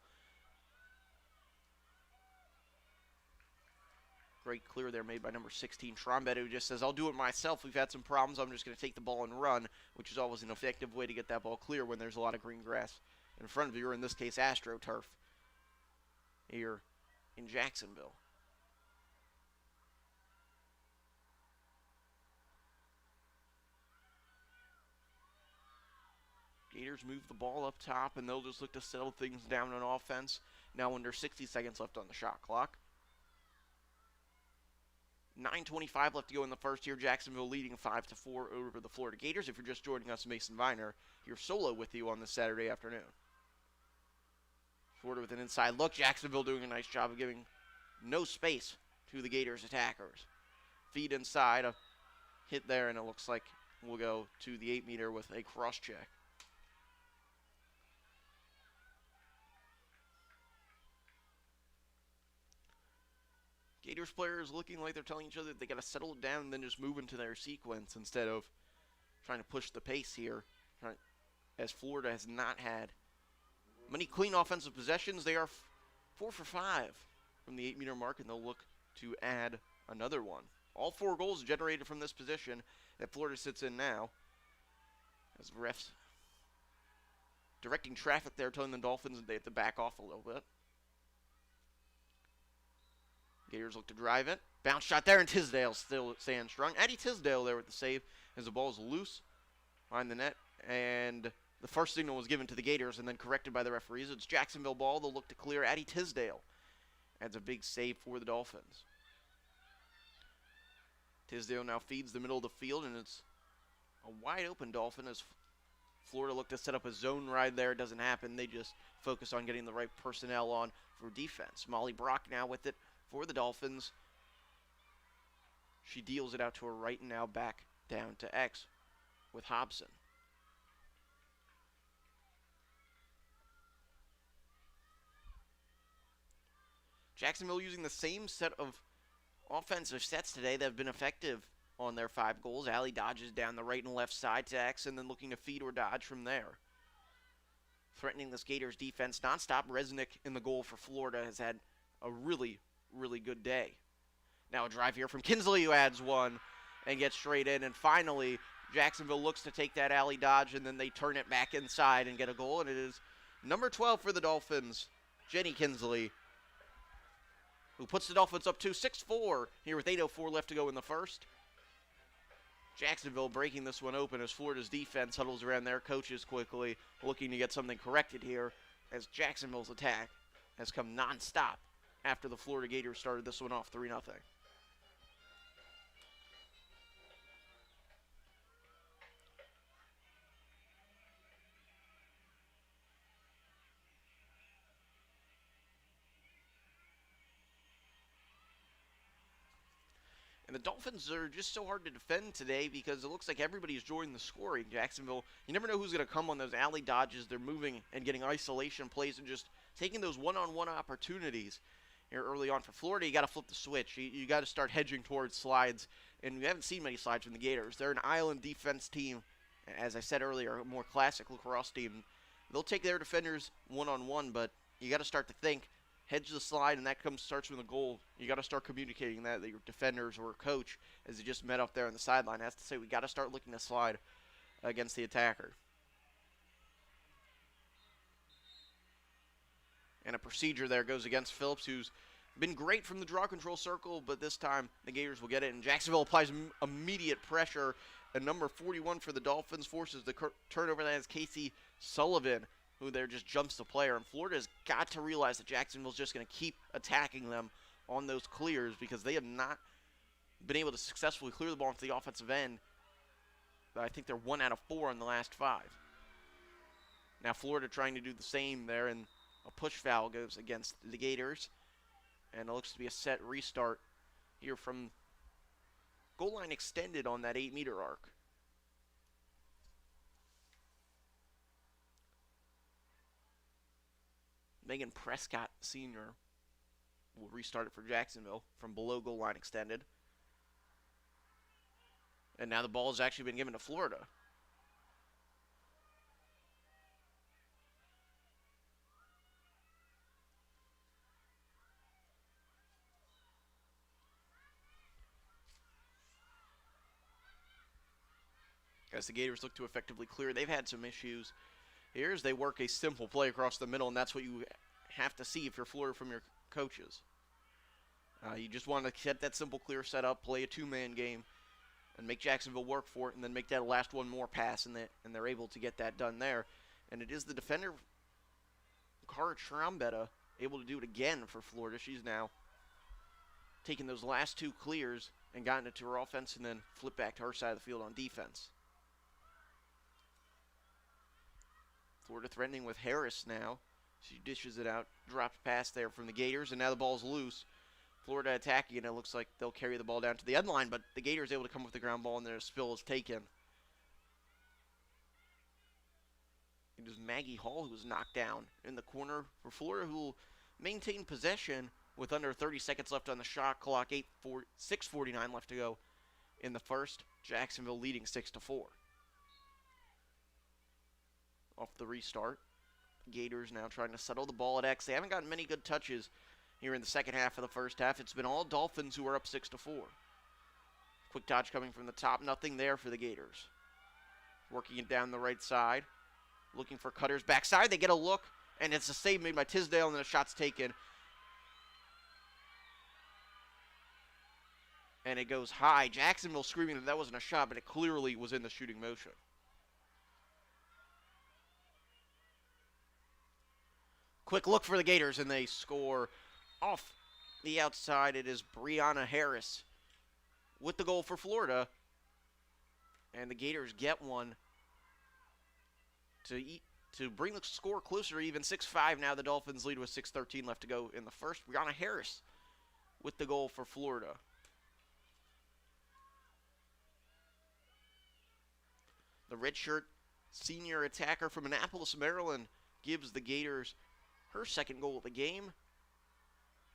Great clear there made by number 16, Trombetta, who just says, I'll do it myself. We've had some problems. I'm just going to take the ball and run, which is always an effective way to get that ball clear when there's a lot of green grass in front of you, or in this case, AstroTurf here in Jacksonville. Gators move the ball up top, and they'll just look to settle things down on offense. Now under 60 seconds left on the shot clock. 9:25 left to go in the first here. Jacksonville leading 5-4 over the Florida Gators. If you're just joining us, Mason Viner, you're solo with you on this Saturday afternoon. Florida with an inside look. Jacksonville doing a nice job of giving no space to the Gators attackers. Feed inside, a hit there, and it looks like we'll go to the 8-meter with a cross check. Gators players looking like they're telling each other that they got to settle it down and then just move into their sequence instead of trying to push the pace here, as Florida has not had many clean offensive possessions. They are 4 for 5 from the 8-meter mark, and they'll look to add another one. All 4 goals generated from this position that Florida sits in now, as the refs directing traffic there, telling the Dolphins that they have to back off a little bit. Gators look to drive it. Bounce shot there, and Tisdale still staying strong. Addie Tisdale there with the save as the ball is loose behind the net. And the first signal was given to the Gators and then corrected by the referees. It's Jacksonville ball. They'll look to clear. Addie Tisdale adds a big save for the Dolphins. Tisdale now feeds the middle of the field, and it's a wide open Dolphin as Florida looked to set up a zone ride there. It doesn't happen. They just focus on getting the right personnel on for defense. Molly Brock now with it for the Dolphins. She deals it out to her right and now back down to X with Hobson. Jacksonville using the same set of offensive sets today that have been effective on their 5 goals. Allie dodges down the right and left side to X and then looking to feed or dodge from there. Threatening this Gators defense nonstop. Resnick in the goal for Florida has had a really good day. Now a drive here from Kinsley, who adds one and gets straight in. And finally, Jacksonville looks to take that alley dodge, and then they turn it back inside and get a goal. And it is number 12 for the Dolphins, Jenny Kinsley, who puts the Dolphins up to 6-4 here with 8:04 left to go in the first. Jacksonville breaking this one open as Florida's defense huddles around their coaches quickly, looking to get something corrected here as Jacksonville's attack has come nonstop after the Florida Gators started this one off 3-0. And the Dolphins are just so hard to defend today because it looks like everybody's joined the scoring. Jacksonville, you never know who's going to come on those alley dodges. They're moving and getting isolation plays and just taking those one-on-one opportunities here early on. For Florida, you got to flip the switch. You got to start hedging towards slides, and we haven't seen many slides from the Gators. They're an island defense team, as I said earlier, a more classic lacrosse team. They'll take their defenders one-on-one, but you got to start to think, hedge the slide, and that starts from the goal. You got to start communicating that your defenders or coach, as they just met up there on the sideline, has to say we got to start looking to slide against the attacker. And a procedure there goes against Phillips, who's been great from the draw control circle, but this time the Gators will get it, and Jacksonville applies immediate pressure, and number 41 for the Dolphins forces the turnover. That is Casey Sullivan, who there just jumps the player, and Florida's got to realize that Jacksonville's just going to keep attacking them on those clears because they have not been able to successfully clear the ball into the offensive end. I think they're 1 out of 4 in the last 5. Now Florida trying to do the same there, and a push foul goes against the Gators. And it looks to be a set restart here from goal line extended on that 8-meter arc. Megan Prescott Sr. will restart it for Jacksonville from below goal line extended. And now the ball has actually been given to Florida. As the Gators look to effectively clear, they've had some issues here as they work a simple play across the middle, and that's what you have to see if you're Florida from your coaches. You just want to get that simple clear set up, play a two-man game, and make Jacksonville work for it, and then make that last one more pass, and they're able to get that done there. And it is the defender, Cara Trombetta, able to do it again for Florida. She's now taken those last 2 clears and gotten it to her offense and then flipped back to her side of the field on defense. Florida threatening with Harris now. She dishes it out, dropped pass there from the Gators, and now the ball's loose. Florida attacking, and it looks like they'll carry the ball down to the end line, but the Gators able to come with the ground ball, and their spill is taken. It is Maggie Hall who was knocked down in the corner for Florida, who will maintain possession with under 30 seconds left on the shot clock. 6:49 left to go in the first. Jacksonville leading 6-4. Off the restart, Gators now trying to settle the ball at X. They haven't gotten many good touches here in the second half of the first half. It's been all Dolphins who are up 6-4. Quick dodge coming from the top. Nothing there for the Gators. Working it down the right side. Looking for Cutters backside. They get a look, and it's a save made by Tisdale, and then a shot's taken. And it goes high. Jacksonville screaming that wasn't a shot, but it clearly was in the shooting motion. Quick look for the Gators, and they score off the outside. It is Brianna Harris with the goal for Florida. And the Gators get one to bring the score closer, even 6-5 now. The Dolphins lead with 6:13 left to go in the first. Brianna Harris with the goal for Florida. The redshirt senior attacker from Annapolis, Maryland, gives the Gators her second goal of the game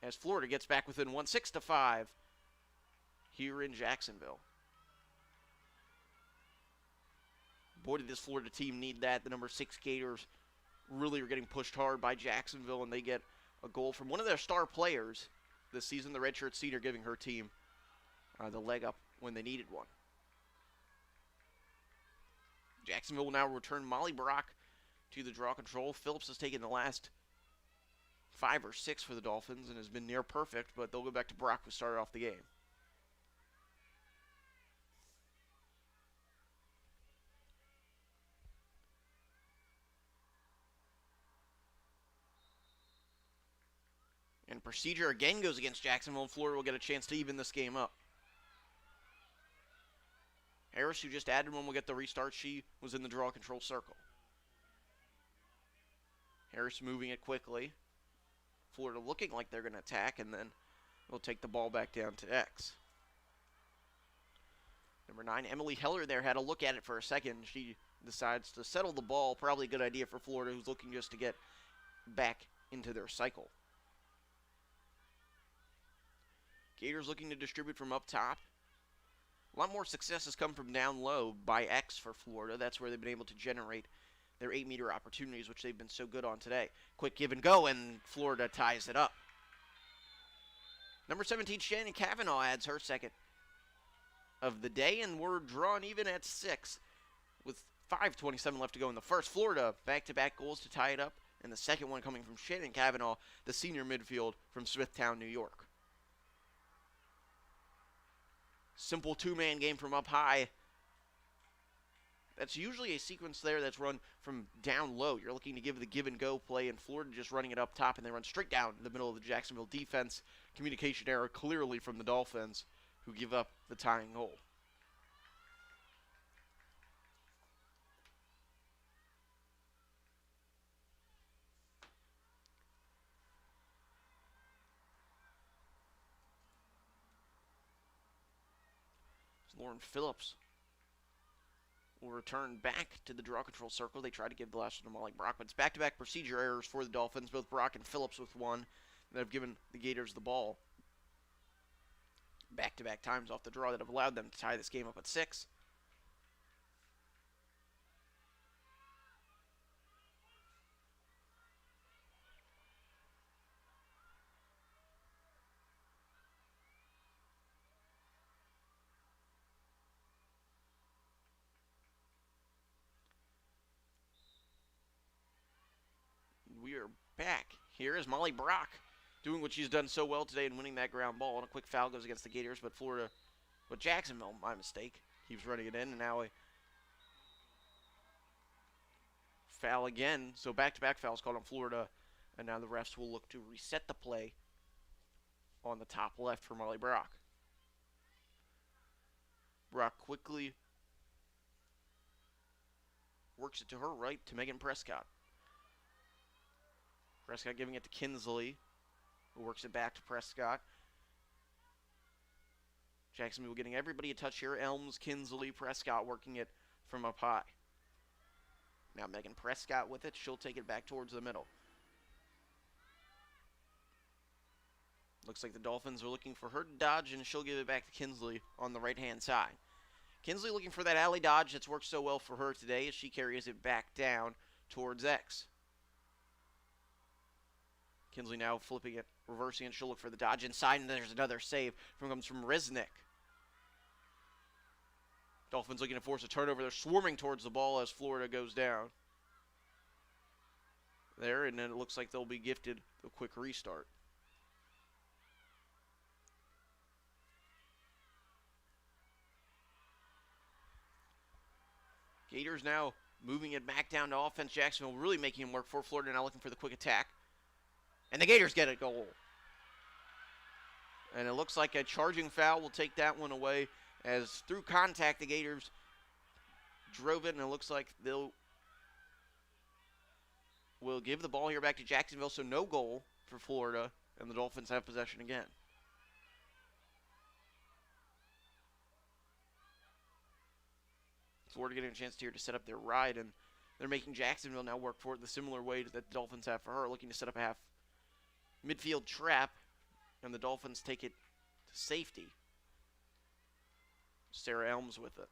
as Florida gets back within 1, 6-5 here in Jacksonville. Boy, did this Florida team need that. The number 6 Gators really are getting pushed hard by Jacksonville, and they get a goal from one of their star players this season, the redshirt senior, giving her team the leg up when they needed one. Jacksonville will now return Molly Brock to the draw control. Phillips has taken the last 5 or 6 for the Dolphins and has been near perfect, but they'll go back to Brock, who started off the game. And procedure again goes against Jacksonville, and Florida will get a chance to even this game up. Harris, who just added one, will get the restart. She was in the draw control circle. Harris moving it quickly. Florida looking like they're going to attack, and then they'll take the ball back down to X. Number 9, Emily Heller there had a look at it for a second. She decides to settle the ball. Probably a good idea for Florida, who's looking just to get back into their cycle. Gators looking to distribute from up top. A lot more success has come from down low by X for Florida. That's where they've been able to generate their 8-meter opportunities, which they've been so good on today. Quick give and go, and Florida ties it up. Number 17, Shannon Cavanaugh, adds her second of the day, and we're drawn even at 6 with 5:27 left to go in the first. Florida back-to-back goals to tie it up and the second one coming from Shannon Cavanaugh, the senior midfield from Smithtown, New York. Simple two-man game from up high. That's usually a sequence there that's run from down low. You're looking to give the give-and-go play, and Florida just running it up top, and they run straight down the middle of the Jacksonville defense. Communication error clearly from the Dolphins, who give up the tying goal. Lauren Phillips will return back to the draw control circle. They try to give the last one to Molly Brock, but it's back-to-back procedure errors for the Dolphins, both Brock and Phillips with one, that have given the Gators the ball back-to-back times off the draw that have allowed them to tie this game up at 6. We are back. Here is Molly Brock doing what she's done so well today and winning that ground ball. And a quick foul goes against the Gators, but Jacksonville, my mistake, keeps running it in. And now a foul again. So back-to-back fouls called on Florida. And now the refs will look to reset the play on the top left for Molly Brock. Brock quickly works it to her right to Megan Prescott. Prescott giving it to Kinsley, who works it back to Prescott. Jacksonville getting everybody a touch here. Elms, Kinsley, Prescott working it from up high. Now Megan Prescott with it. She'll take it back towards the middle. Looks like the Dolphins are looking for her to dodge, and she'll give it back to Kinsley on the right-hand side. Kinsley looking for that alley dodge that's worked so well for her today as she carries it back down towards X. Kinsley now flipping it, reversing it. She'll look for the dodge inside, and there's another save comes from Resnick. Dolphins looking to force a turnover. They're swarming towards the ball as Florida goes down. There, and then it looks like they'll be gifted a quick restart. Gators now moving it back down to offense. Jacksonville really making him work for Florida, now looking for the quick attack. And the Gators get a goal. And it looks like a charging foul will take that one away, as through contact the Gators drove it, and it looks like they'll will give the ball here back to Jacksonville, so no goal for Florida, and the Dolphins have possession again. Florida getting a chance here to set up their ride, and they're making Jacksonville now work for it the similar way that the Dolphins have for her, looking to set up a half midfield trap, and the Dolphins take it to safety. Sarah Elms with it.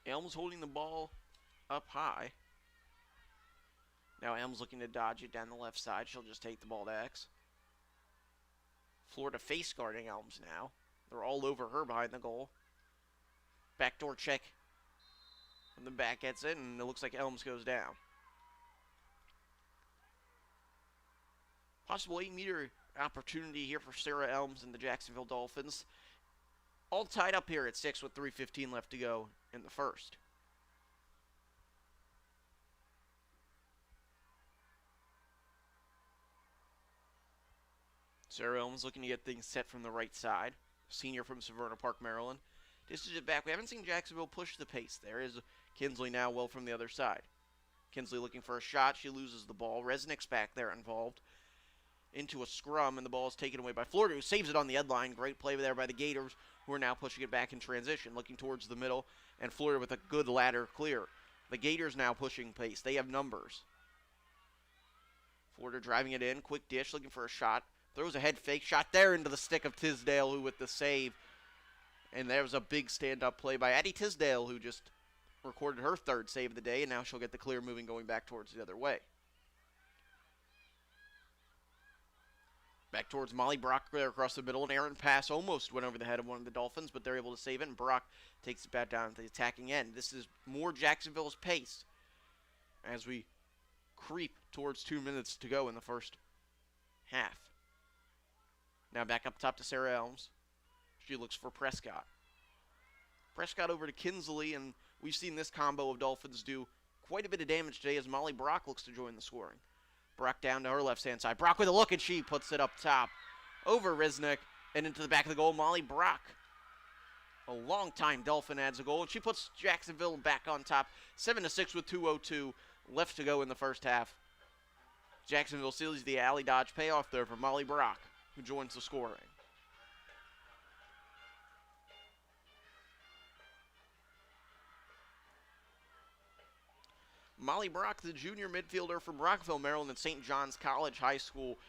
Elms holding the ball up high. Now Elms looking to dodge it down the left side. She'll just take the ball to X. Florida face guarding Elms now. They're all over her behind the goal. Backdoor check. And the back gets it, and it looks like Elms goes down. Possible 8-meter opportunity here for Sarah Elms and the Jacksonville Dolphins. All tied up here at 6 with 3:15 left to go in the first. Sarah Elms looking to get things set from the right side. Senior from Severna Park, Maryland. Dishes it back. We haven't seen Jacksonville push the pace. There is Kinsley now well from the other side. Kinsley looking for a shot. She loses the ball. Resnick's back there involved. Into a scrum, and the ball is taken away by Florida, who saves it on the end line. Great play there by the Gators, who are now pushing it back in transition, looking towards the middle, and Florida with a good ladder clear. The Gators now pushing pace. They have numbers. Florida driving it in. Quick dish, looking for a shot. Throws a head fake shot there into the stick of Tisdale, who with the save. And there was a big stand-up play by Addie Tisdale, who just recorded her third save of the day, and now she'll get the clear moving going back towards the other way. Back towards Molly Brock there across the middle. An errant pass almost went over the head of one of the Dolphins, but they're able to save it, and Brock takes it back down to the attacking end. This is more Jacksonville's pace as we creep towards 2 minutes to go in the first half. Now back up top to Sarah Elms. She looks for Prescott. Prescott over to Kinsley, and we've seen this combo of Dolphins do quite a bit of damage today as Molly Brock looks to join the scoring. Brock down to her left-hand side. Brock with a look, and she puts it up top over Risnick and into the back of the goal. Molly Brock, a long-time Dolphin, adds a goal, and she puts Jacksonville back on top. 7-6 with 2:02 left to go in the first half. Jacksonville seals the alley dodge payoff there for Molly Brock, who joins the scoring. Molly Brock, the junior midfielder from Rockville, Maryland, at St. John's College High School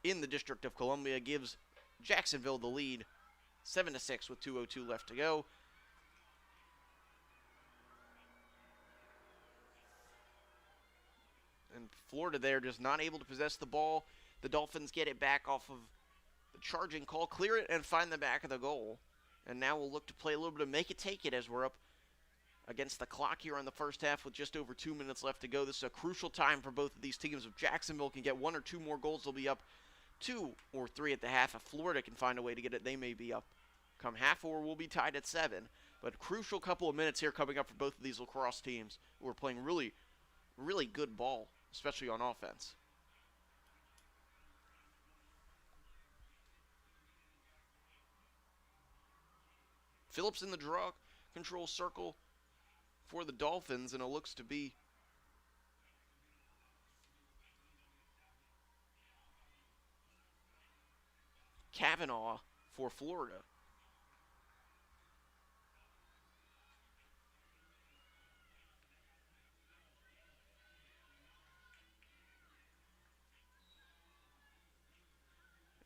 in the District of Columbia, gives Jacksonville the lead, 7-6 with 2:02 left to go. And Florida there just not able to possess the ball. The Dolphins get it back off of the charging call, clear it, and find the back of the goal. And now we'll look to play a little bit of make it take it as we're up against the clock here on the first half with just over 2 minutes left to go. This is a crucial time for both of these teams. If Jacksonville can get 1 or 2 more goals, they'll be up 2 or 3 at the half. If Florida can find a way to get it, they may be up come half, or we'll be tied at 7. But a crucial couple of minutes here coming up for both of these lacrosse teams who are playing really, really good ball, especially on offense. Phillips in the draw control circle for the Dolphins, and it looks to be Kavanaugh for Florida.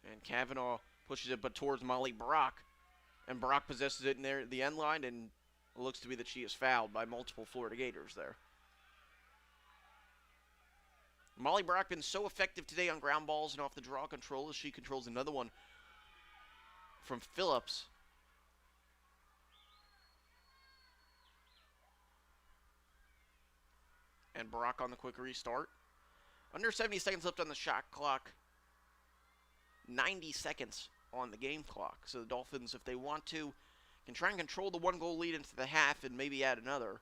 And Kavanaugh pushes it but towards Molly Brock, and Brock possesses it near the end line, and it looks to be that she is fouled by multiple Florida Gators there. Molly Brock been so effective today on ground balls and off the draw control as she controls another one from Phillips. And Brock on the quick restart. Under 70 seconds left on the shot clock. 90 seconds on the game clock. So the Dolphins, if they want to, can try and control the 1-goal lead into the half and maybe add another.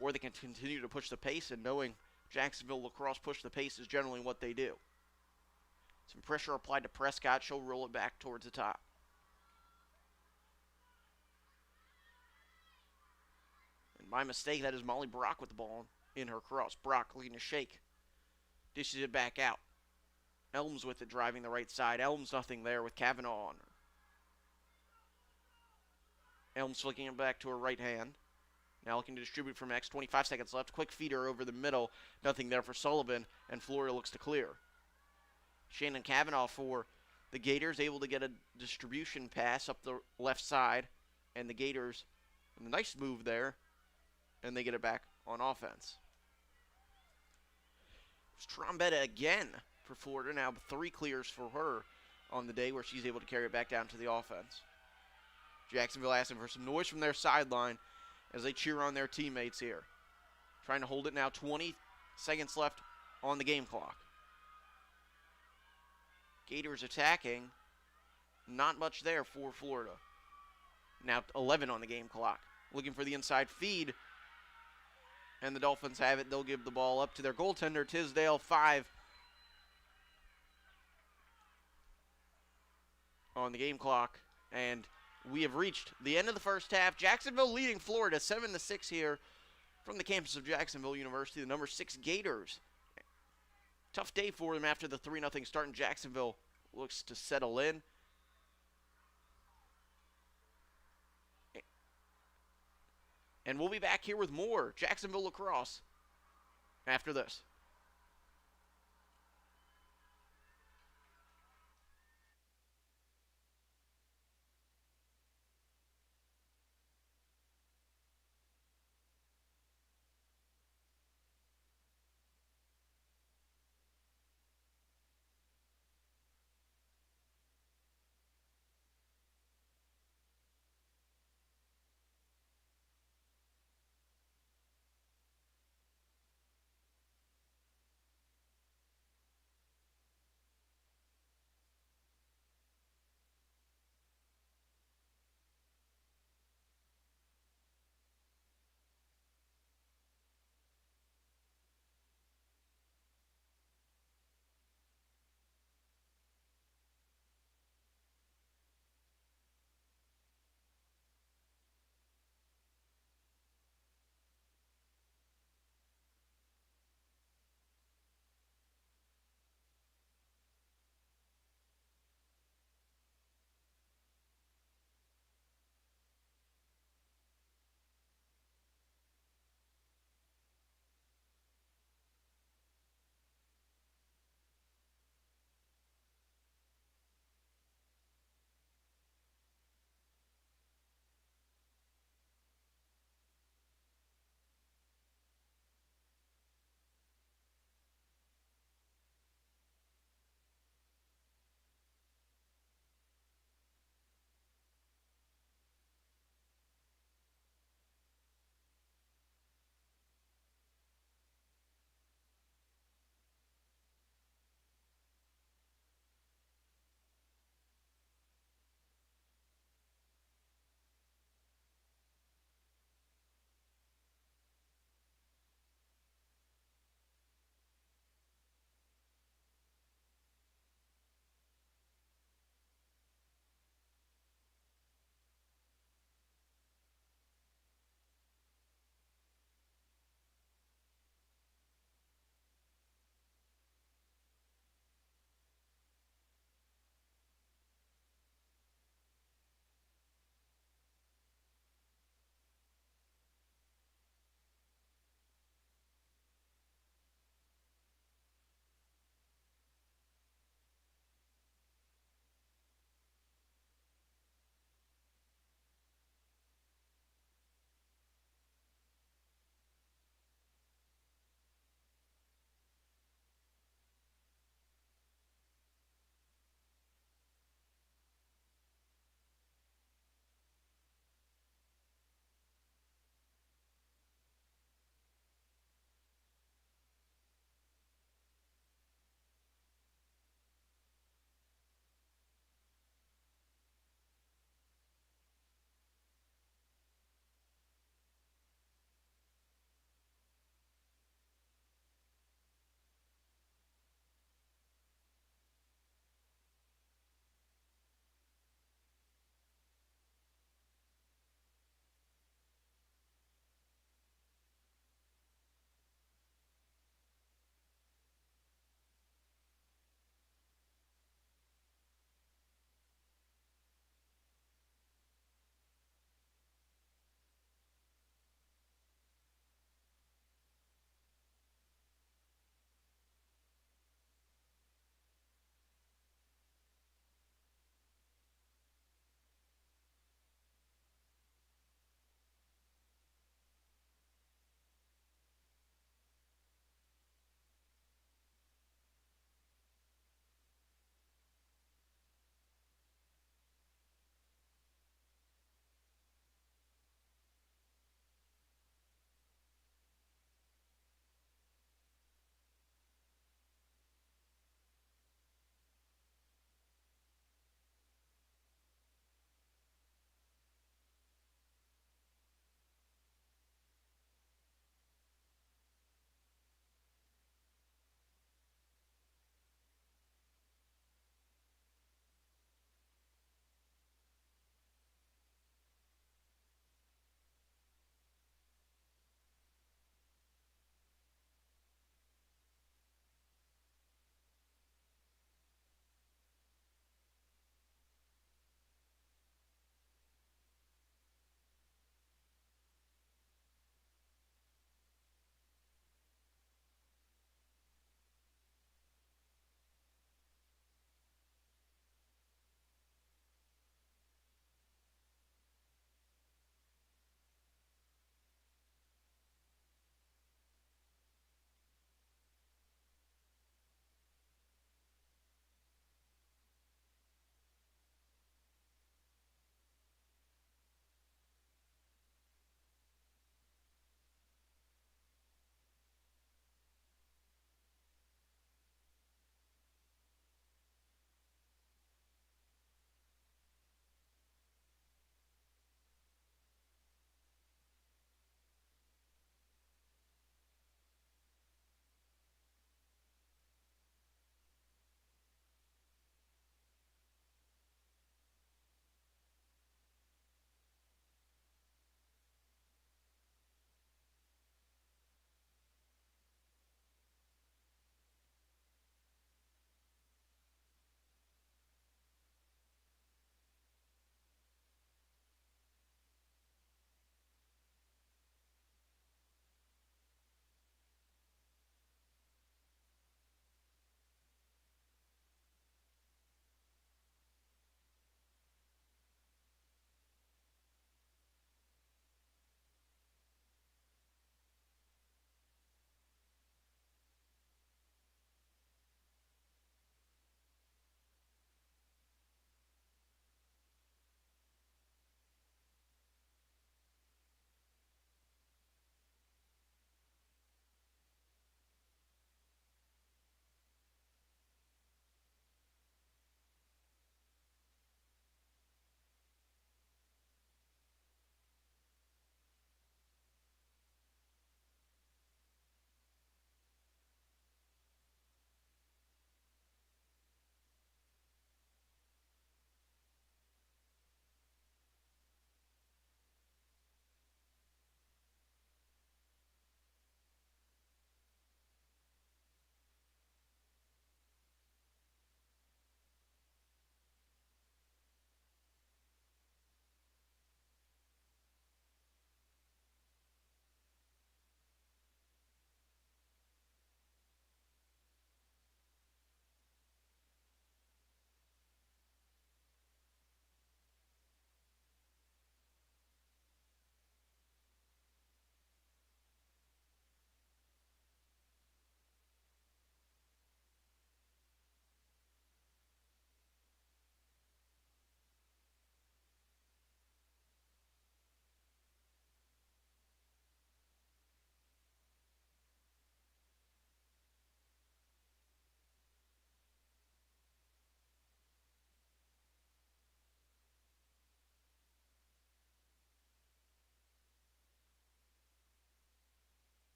Or they can continue to push the pace, and knowing Jacksonville Lacrosse push the pace is generally what they do. Some pressure applied to Prescott. She'll roll it back towards the top. And by mistake, that is Molly Brock with the ball in her cross. Brock looking to shake. Dishes it back out. Elms with it, driving the right side. Elms nothing there with Kavanaugh on her. Elms flicking it back to her right hand. Now looking to distribute from X. 25 seconds left. Quick feeder over the middle. Nothing there for Sullivan. And Florida looks to clear. Shannon Kavanaugh for the Gators, able to get a distribution pass up the left side. And the Gators, a nice move there. And they get it back on offense. Strombetta again for Florida. Now 3 clears for her on the day, where she's able to carry it back down to the offense. Jacksonville asking for some noise from their sideline as they cheer on their teammates here. Trying to hold it now. 20 seconds left on the game clock. Gators attacking. Not much there for Florida. Now 11 on the game clock. Looking for the inside feed. And the Dolphins have it. They'll give the ball up to their goaltender, Tisdale. 5 on the game clock. And we have reached the end of the first half. Jacksonville leading Florida 7-6 here from the campus of Jacksonville University. The number 6 Gators. Tough day for them after the 3-0 start, and Jacksonville looks to settle in. And we'll be back here with more Jacksonville Lacrosse after this.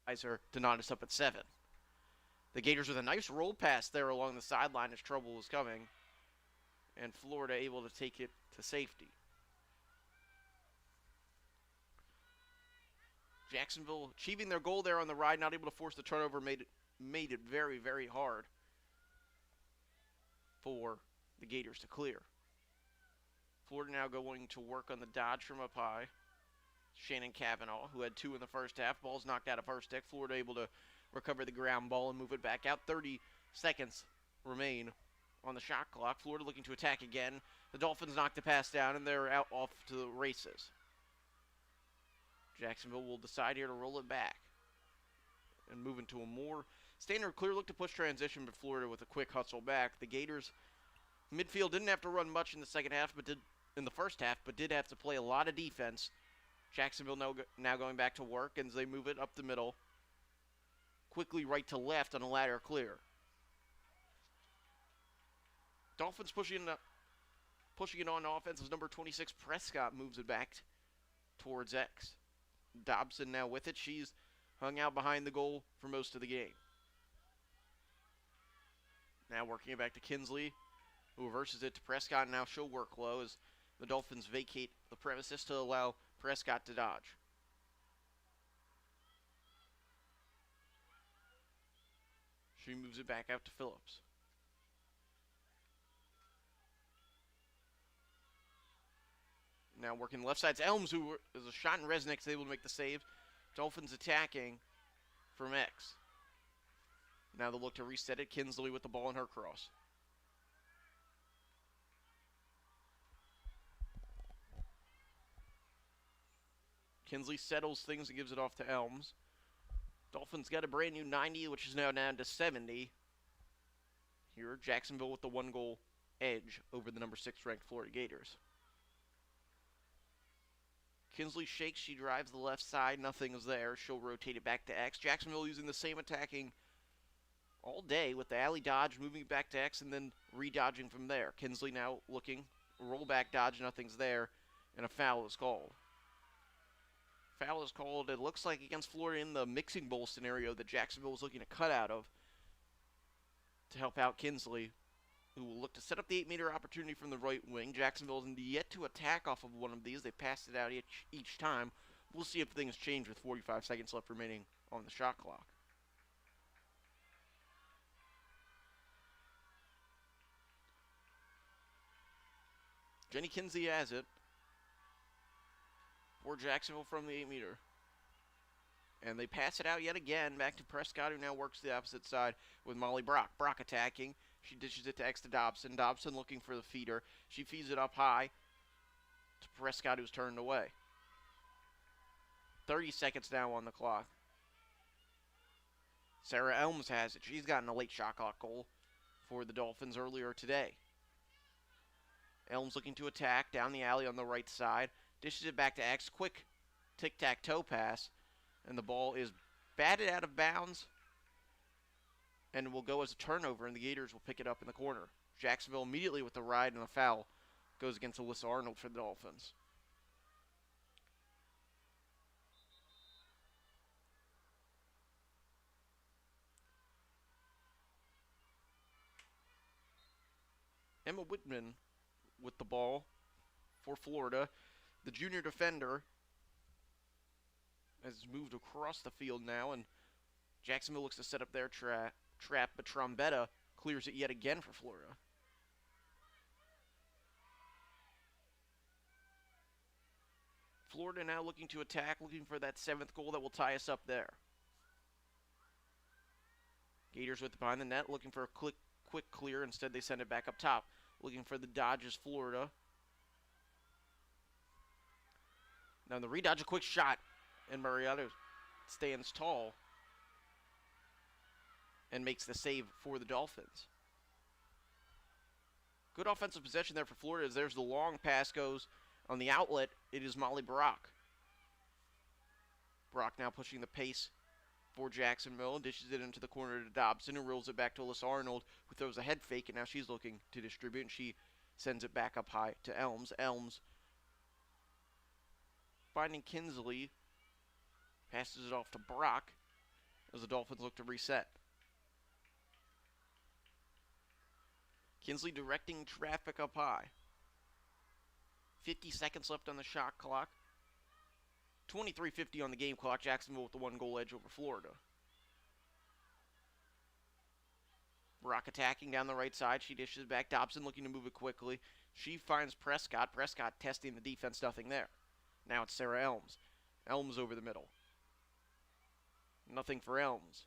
equalizer to knot us up at 7. The Gators with a nice roll pass there along the sideline as trouble was coming, and Florida able to take it to safety. Jacksonville achieving their goal there on the ride, not able to force the turnover, made it very, very hard for the Gators to clear. Florida now going to work on the dodge from up high. Shannon Cavanaugh, who had 2 in the first half. Ball's knocked out of first deck. Florida able to recover the ground ball and move it back out. 30 seconds remain on the shot clock. Florida looking to attack again. The Dolphins knock the pass down, and they're out off to the races. Jacksonville will decide here to roll it back and move into a more standard clear look to push transition, but Florida with a quick hustle back. The Gators midfield didn't have to run much in the second half, but in the first half, but did have to play a lot of defense. Jacksonville now going back to work, and they move it up the middle, quickly right to left on a ladder clear. Dolphins pushing it on offense as number 26 Prescott moves it back towards X. Dobson now with it. She's hung out behind the goal for most of the game. Now working it back to Kinsley, who reverses it to Prescott, and now she'll work low as the Dolphins vacate the premises to allow Prescott to dodge. She moves it back out to Phillips. Now working left side. Elms, who is a shot and Resnick's able to make the save. Dolphins attacking from X. Now they'll look to reset it. Kinsley with the ball in her cross. Kinsley settles things and gives it off to Elms. Dolphins got a brand new 90, which is now down to 70. Here, Jacksonville with the 1-goal edge over the number 6 ranked Florida Gators. Kinsley shakes, she drives the left side, nothing is there. She'll rotate it back to X. Jacksonville using the same attacking all day with the alley dodge, moving it back to X and then re-dodging from there. Kinsley now looking, roll back dodge, nothing's there, and a foul is called. Foul is called, it looks like, against Florida in the mixing bowl scenario that Jacksonville was looking to cut out of to help out Kinsley, who will look to set up the 8-meter opportunity from the right wing. Jacksonville is yet to attack off of one of these. They passed it out each time. We'll see if things change with 45 seconds left remaining on the shot clock. Jenny Kinsley has it for Jacksonville from the 8-meter. And they pass it out yet again back to Prescott, who now works the opposite side with Molly Brock. Brock attacking. She dishes it to X to Dobson. Dobson looking for the feeder. She feeds it up high to Prescott, who's turned away. 30 seconds now on the clock. Sarah Elms has it. She's gotten a late shot clock goal for the Dolphins earlier today. Elms looking to attack down the alley on the right side. Dishes it back to X. Quick tic-tac-toe pass. And the ball is batted out of bounds and will go as a turnover, and the Gators will pick it up in the corner. Jacksonville immediately with the ride, and a foul goes against Alyssa Arnold for the Dolphins. Emma Whitman with the ball for Florida. The junior defender has moved across the field now, and Jacksonville looks to set up their trap, but Trombetta clears it yet again for Florida. Florida now looking to attack, looking for that 7th goal that will tie us up there. Gators with it behind the net, looking for a quick clear. Instead, they send it back up top. Looking for the dodges, Florida. Now the redodge, a quick shot, and Mariotto stands tall and makes the save for the Dolphins. Good offensive possession there for Florida as there's the long pass goes on the outlet. It is Molly Brock. Brock now pushing the pace for Jacksonville, dishes it into the corner to Dobson, who rolls it back to Alyssa Arnold, who throws a head fake, and now she's looking to distribute, and she sends it back up high to Elms. Elms finding Kinsley, passes it off to Brock, as the Dolphins look to reset. Kinsley directing traffic up high. 50 seconds left on the shot clock. 23:50 on the game clock. Jacksonville with the 1-goal edge over Florida. Brock attacking down the right side. She dishes back. Dobson looking to move it quickly. She finds Prescott. Prescott testing the defense. Nothing there. Now it's Sarah Elms. Elms over the middle. Nothing for Elms.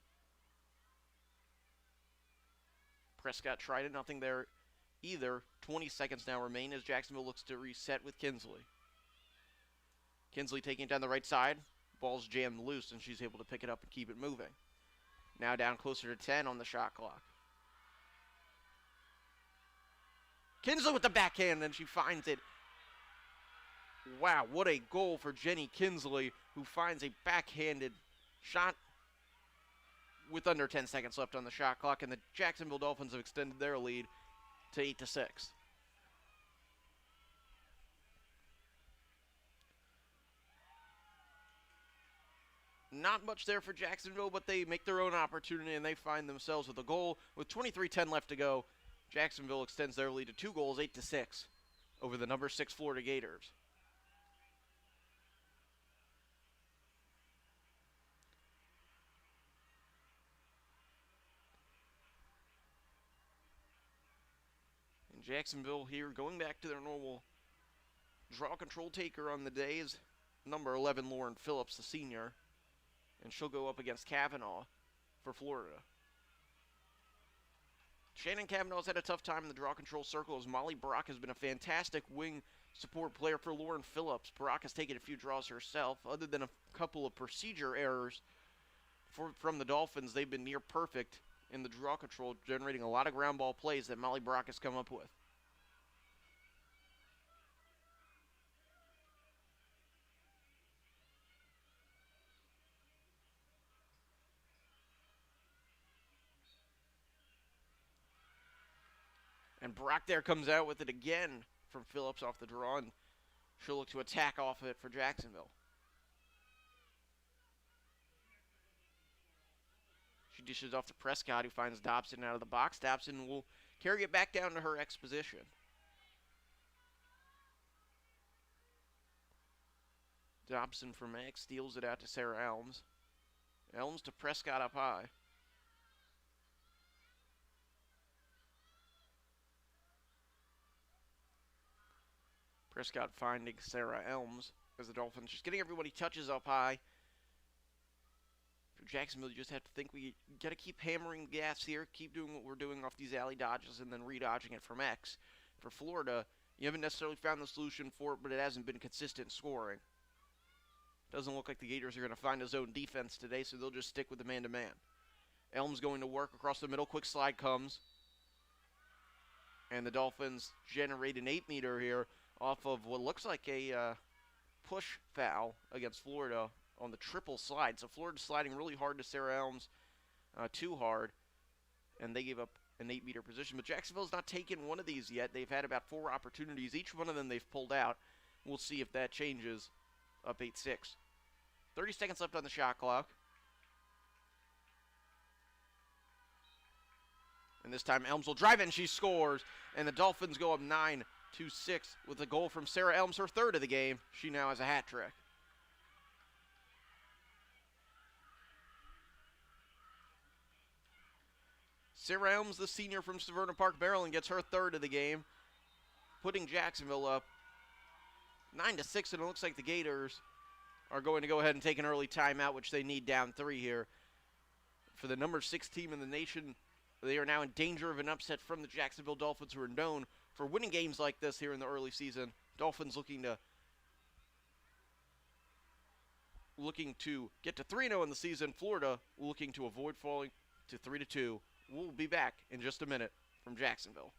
Prescott tried it. Nothing there either. 20 seconds now remain as Jacksonville looks to reset with Kinsley. Kinsley taking it down the right side. Ball's jammed loose, and she's able to pick it up and keep it moving. Now down closer to 10 on the shot clock. Kinsley with the backhand, and she finds it. Wow, what a goal for Jenny Kinsley, who finds a backhanded shot with under 10 seconds left on the shot clock, and the Jacksonville Dolphins have extended their lead to 8-6. Not much there for Jacksonville, but they make their own opportunity, and they find themselves with a goal. With 23:10 left to go, Jacksonville extends their lead to 2 goals, 8-6, over the number 6 Florida Gators. And Jacksonville here going back to their normal draw control taker on the day is number 11 Lauren Phillips, the senior, and she'll go up against Kavanaugh for Florida. Shannon Kavanaugh's had a tough time in the draw control circle as Molly Brock has been a fantastic wing support player for Lauren Phillips. Brock has taken a few draws herself. Other than a couple of procedure errors from the Dolphins, they've been near perfect in the draw control, generating a lot of ground ball plays that Molly Brock has come up with. And Brock there comes out with it again from Phillips off the draw, and she'll look to attack off of it for Jacksonville. She dishes off to Prescott, who finds Dobson out of the box. Dobson will carry it back down to her X position. Dobson from X steals it out to Sarah Elms. Elms to Prescott up high. Prescott finding Sarah Elms as the Dolphins just getting everybody touches up high. For Jacksonville, you just have to think we got to keep hammering the gas here, keep doing what we're doing off these alley dodges and then redodging it from X. For Florida, you haven't necessarily found the solution for it, but it hasn't been consistent scoring. Doesn't look like the Gators are going to find a zone defense today, so they'll just stick with the man-to-man. Elms going to work across the middle. Quick slide comes. And the Dolphins generate an 8-meter here off of what looks like a push foul against Florida on the triple slide. So Florida's sliding really hard to Sarah Elms, too hard, and they gave up an 8-meter position. But Jacksonville's not taken one of these yet. They've had about 4 opportunities. Each one of them they've pulled out. We'll see if that changes. Up 8-6. 30 seconds left on the shot clock. And this time Elms will drive in. She scores. And the Dolphins go up 9-6 with a goal from Sarah Elms, her 3rd of the game. She now has a hat trick. Sarah Elms, the senior from Severna Park, Maryland, gets her 3rd of the game, putting Jacksonville up 9-6, and it looks like the Gators are going to go ahead and take an early timeout, which they need down 3 here. For the number 6 team in the nation, they are now in danger of an upset from the Jacksonville Dolphins, who are known for winning games like this here in the early season. Dolphins looking to get to 3-0 in the season. Florida looking to avoid falling to 3-2. We'll be back in just a minute from Jacksonville.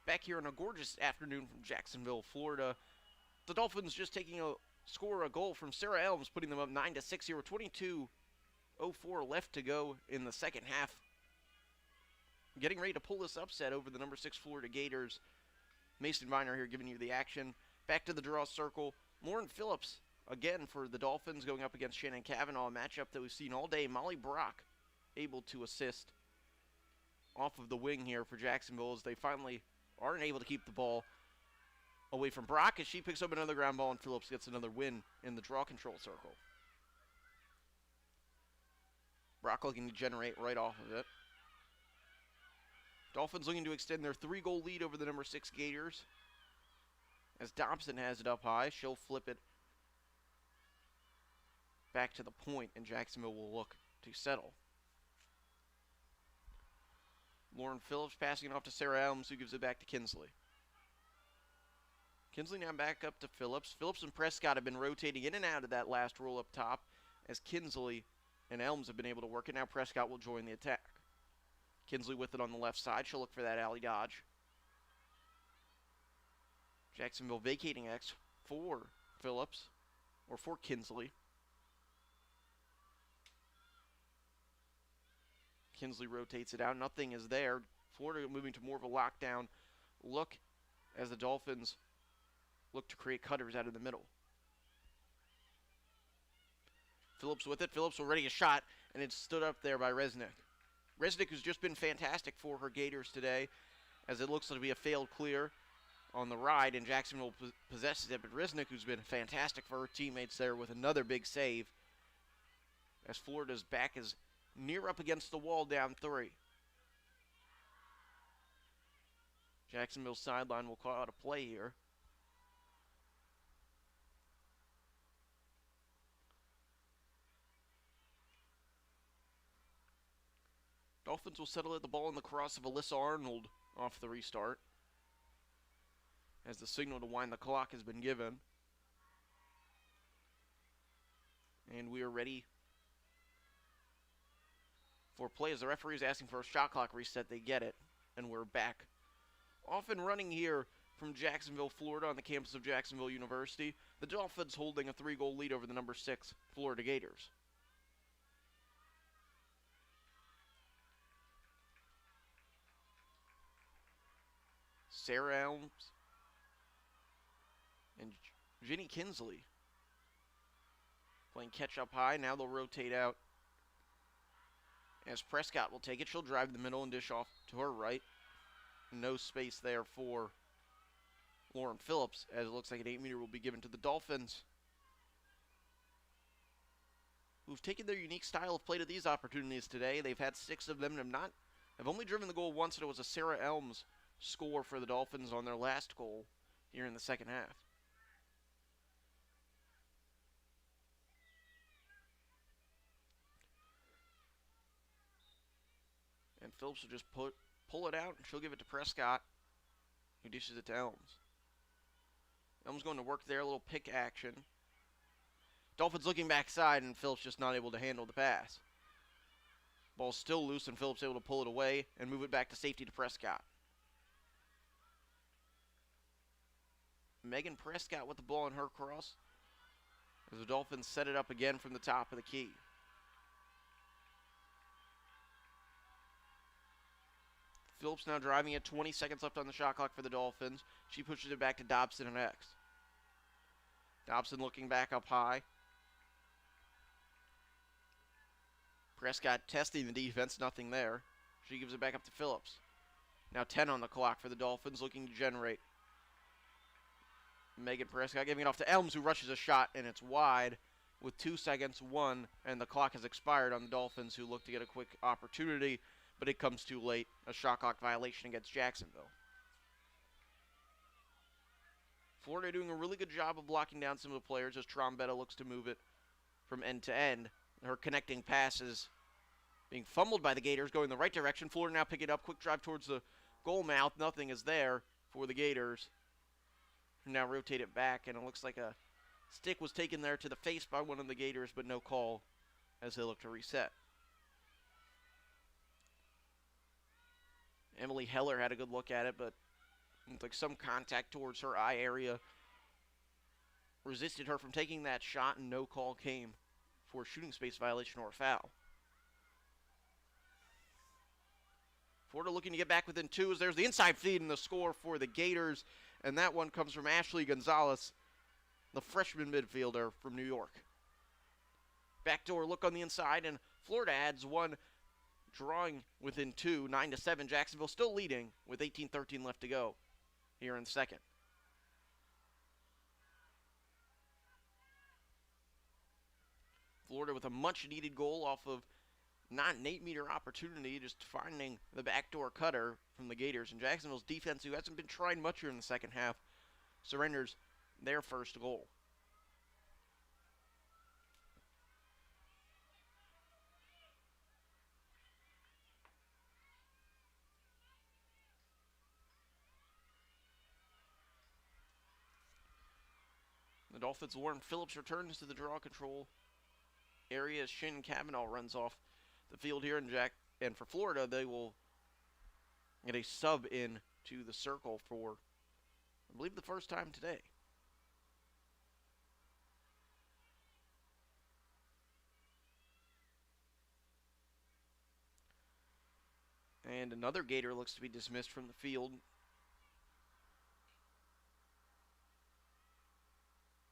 Back here on a gorgeous afternoon from Jacksonville, Florida. The Dolphins just taking a goal from Sarah Elms, putting them up 9-6 here with 22:04 left to go in the second half. Getting ready to pull this upset over the number 6 Florida Gators. Mason Viner here giving you the action. Back to the draw circle. Lauren Phillips again for the Dolphins going up against Shannon Cavanaugh, a matchup that we've seen all day. Molly Brock able to assist off of the wing here for Jacksonville as they finally aren't able to keep the ball away from Brock as she picks up another ground ball and Phillips gets another win in the draw control circle. Brock looking to generate right off of it. Dolphins looking to extend their 3-goal lead over the number 6 Gators. As Dobson has it up high, she'll flip it back to the point, and Jacksonville will look to settle. Lauren Phillips passing it off to Sarah Elms, who gives it back to Kinsley. Kinsley now back up to Phillips. Phillips and Prescott have been rotating in and out of that last roll up top as Kinsley and Elms have been able to work it. Now Prescott will join the attack. Kinsley with it on the left side. She'll look for that alley dodge. Jacksonville vacating X for Phillips, or for Kinsley. Kinsley rotates it out. Nothing is there. Florida moving to more of a lockdown look as the Dolphins look to create cutters out of the middle. Phillips with it. Phillips already a shot, and it's stood up there by Resnick. Resnick, who's just been fantastic for her Gators today, as it looks to be a failed clear on the ride, and Jacksonville possesses it. But Resnick, who's been fantastic for her teammates there with another big save, as Florida's back is near up against the wall, down 3. Jacksonville's sideline will call out a play here. Dolphins will settle at the ball in the cross of Alyssa Arnold off the restart, as the signal to wind the clock has been given. And we are ready for play as the referee is asking for a shot clock reset. They get it, and we're back off and running here from Jacksonville, Florida, on the campus of Jacksonville University. The Dolphins holding a 3-goal lead over the number 6 Florida Gators. Sarah Elms and Ginny Kinsley playing catch up high. Now they'll rotate out as Prescott will take it. She'll drive the middle and dish off to her right. No space there for Lauren Phillips, as it looks like an 8-meter will be given to the Dolphins, who've taken their unique style of play to these opportunities today. They've had 6 of them and have only driven the goal once, and it was a Sarah Elms score for the Dolphins on their last goal here in the second half. And Phillips will just pull it out, and she'll give it to Prescott, who dishes it to Elms. Elms going to work there, a little pick action. Dolphins looking backside, and Phillips just not able to handle the pass. Ball's still loose, and Phillips able to pull it away and move it back to safety to Prescott. Megan Prescott with the ball in her cross as the Dolphins set it up again from the top of the key. Phillips now driving it, 20 seconds left on the shot clock for the Dolphins. She pushes it back to Dobson and X. Dobson looking back up high. Prescott testing the defense, nothing there. She gives it back up to Phillips. Now 10 on the clock for the Dolphins, looking to generate. Megan Prescott giving it off to Elms, who rushes a shot, and it's wide with 2 seconds, 1, and the clock has expired on the Dolphins, who look to get a quick opportunity, but it comes too late. A shot clock violation against Jacksonville. Florida doing a really good job of blocking down some of the players as Trombetta looks to move it from end to end. Her connecting passes being fumbled by the Gators, going the right direction. Florida now pick it up, quick drive towards the goal mouth. Nothing is there for the Gators. Now rotate it back, and it looks like a stick was taken there to the face by one of the Gators, but no call as they look to reset. Emily Heller had a good look at it, but It's like some contact towards her eye area resisted her from taking that shot, and no call came for a shooting space violation or a foul. Florida looking to get back within 2 as there's the inside feed and the score for the Gators, and that one comes from Ashley Gonzalez, the freshman midfielder from New York. Backdoor look on the inside, and Florida adds one, drawing within 2, 9-7. Jacksonville still leading with 18:13 left to go here in the second. Florida with a much-needed goal off of not an 8-meter opportunity, just finding the backdoor cutter from the Gators. And Jacksonville's defense, who hasn't been trying much here in the second half, surrenders their first goal. The Dolphins' Lauren Phillips returns to the draw control area as Shin Cavanaugh runs off the field here. And for Florida, they will get a sub in to the circle for, I believe, the first time today. And another Gator looks to be dismissed from the field.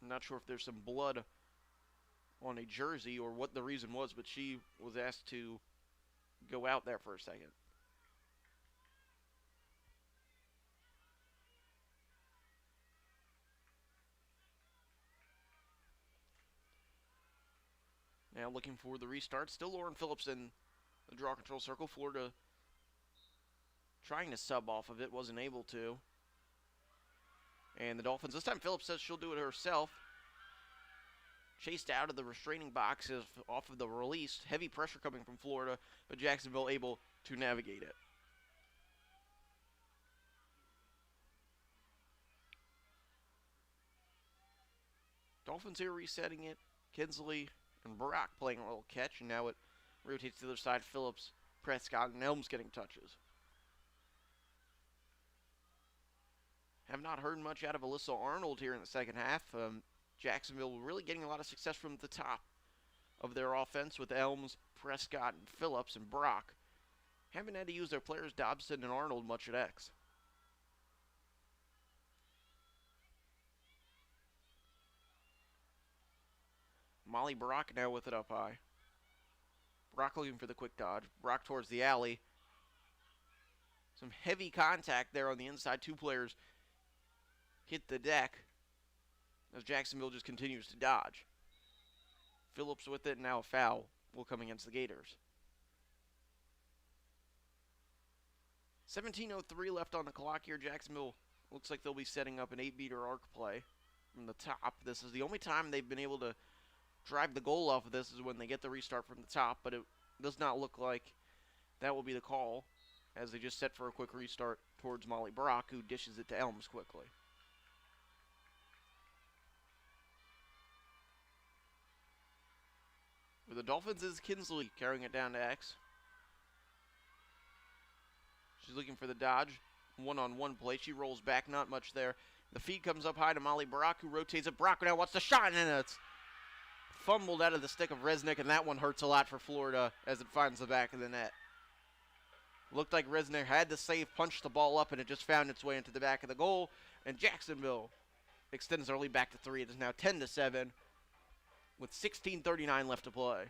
I'm not sure if there's some blood on a jersey or what the reason was, but she was asked to go out there for a second. Now looking for the restart. Still Lauren Phillips in the draw control circle. Florida trying to sub off of it, wasn't able to. And the Dolphins, this time Phillips says she'll do it herself. Chased out of the restraining box off of the release. Heavy pressure coming from Florida, but Jacksonville able to navigate it. Dolphins here resetting it. Kinsley and Brock playing a little catch, and now it rotates to the other side. Phillips, Prescott, and Elms getting touches. Have not heard much out of Alyssa Arnold here in the second half. Jacksonville really getting a lot of success from the top of their offense with Elms, Prescott, and Phillips, and Brock. Haven't had to use their players Dobson and Arnold much at X. Molly Brock now with it up high. Brock looking for the quick dodge. Brock towards the alley. Some heavy contact there on the inside. Two players hit the deck as Jacksonville just continues to dodge. Phillips with it, and now a foul will come against the Gators. 17:03 left on the clock here. Jacksonville looks like they'll be setting up an 8-meter arc play from the top. This is the only time they've been able to drive the goal off of this is when they get the restart from the top, but it does not look like that will be the call as they just set for a quick restart towards Molly Brock, who dishes it to Elms quickly. For the Dolphins is Kinsley carrying it down to X. She's looking for the dodge. One-on-one play. She rolls back, not much there. The feed comes up high to Molly Brock, who rotates it. Brock now wants the shot, and it's fumbled out of the stick of Resnick, and that one hurts a lot for Florida as it finds the back of the net. Looked like Resnick had the save, punched the ball up, and it just found its way into the back of the goal. And Jacksonville extends their lead back to 3. It is now 10-7 with 16:39 left to play.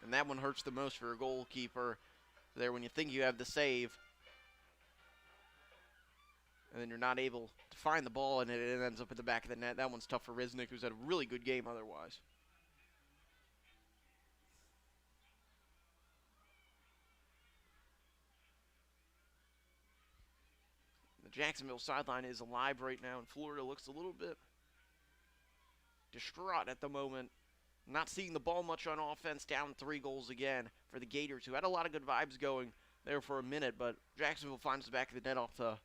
And that one hurts the most for a goalkeeper there when you think you have the save. And then you're not able to find the ball, and it ends up at the back of the net. That one's tough for Resnick, who's had a really good game otherwise. The Jacksonville sideline is alive right now, and Florida looks a little bit distraught at the moment. Not seeing the ball much on offense, down 3 goals again for the Gators, who had a lot of good vibes going there for a minute, but Jacksonville finds the back of the net off the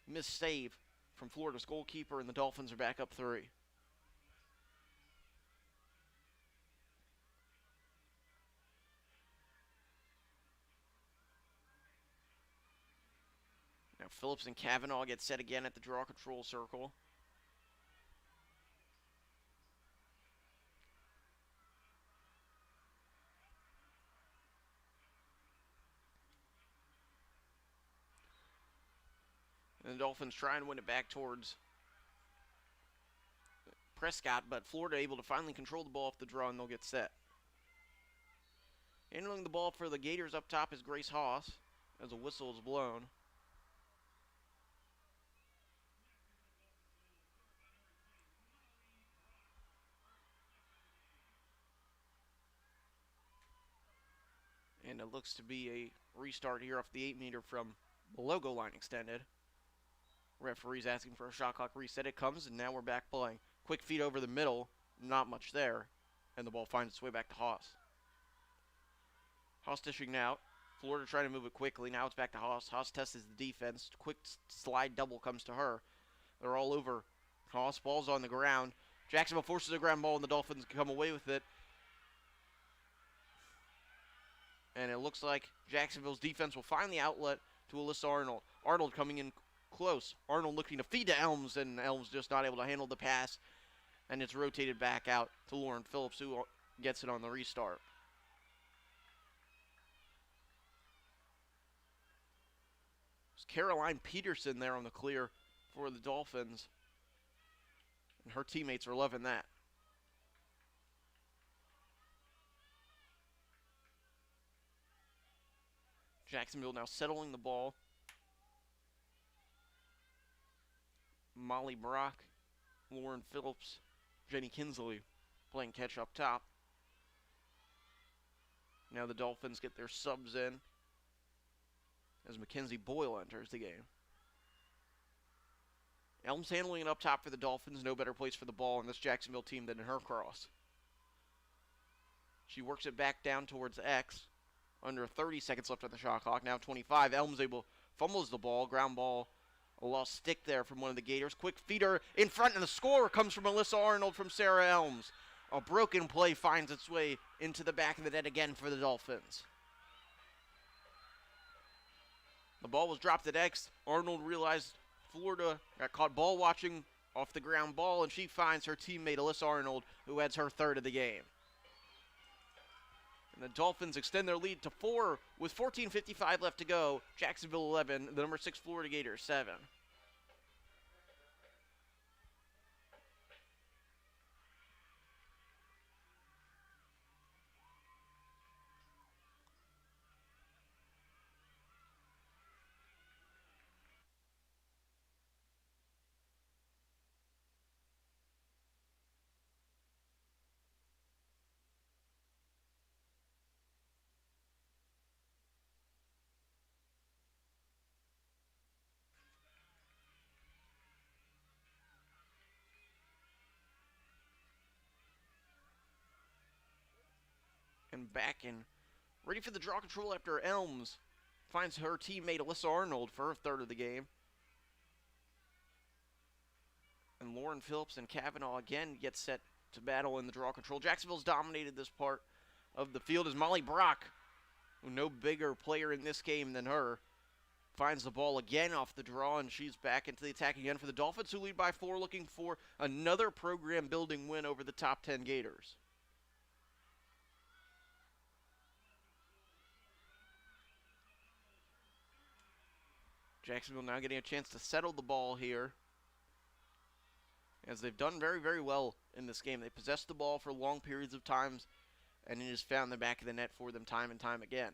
missed save from Florida's goalkeeper, and the Dolphins are back up 3. Phillips and Kavanaugh get set again at the draw control circle. And the Dolphins try and win it back towards Prescott, but Florida able to finally control the ball off the draw, and they'll get set. Handling the ball for the Gators up top is Grace Haas as a whistle is blown. And it looks to be a restart here off the 8-meter from the logo line extended. Referee's asking for a shot clock reset. It comes, and now we're back playing. Quick feed over the middle, not much there, and the ball finds its way back to Haas. Haas dishing now. Florida trying to move it quickly. Now it's back to Haas. Haas tests the defense. Quick slide double comes to her. They're all over Haas. Ball's on the ground. Jacksonville forces a ground ball, and the Dolphins come away with it. And it looks like Jacksonville's defense will find the outlet to Alyssa Arnold. Arnold coming in close. Arnold looking to feed to Elms, and Elms just not able to handle the pass. And it's rotated back out to Lauren Phillips, who gets it on the restart. It's Caroline Peterson there on the clear for the Dolphins. And her teammates are loving that. Jacksonville now settling the ball. Molly Brock, Lauren Phillips, Jenny Kinsley playing catch up top. Now the Dolphins get their subs in as Mackenzie Boyle enters the game. Elms handling it up top for the Dolphins. No better place for the ball in this Jacksonville team than in her cross. She works it back down towards X. Under 30 seconds left on the shot clock. Now 25. Elms fumbles the ball. Ground ball. A lost stick there from one of the Gators. Quick feeder in front, and the score comes from Alyssa Arnold from Sarah Elms. A broken play finds its way into the back of the net again for the Dolphins. The ball was dropped at X. Arnold realized Florida got caught ball watching off the ground ball, and she finds her teammate Alyssa Arnold, who adds her third of the game. And the Dolphins extend their lead to 4 with 14:55 left to go. Jacksonville 11, the number 6 Florida Gators 7. And back in, ready for the draw control after Elms finds her teammate Alyssa Arnold for her third of the game. And Lauren Phillips and Kavanaugh again get set to battle in the draw control. Jacksonville's dominated this part of the field as Molly Brock, who no bigger player in this game than her, finds the ball again off the draw, and she's back into the attack again for the Dolphins, who lead by 4, looking for another program-building win over the top 10 Gators. Jacksonville now getting a chance to settle the ball here, as they've done very, very well in this game. They possess the ball for long periods of times, and it has found the back of the net for them time and time again.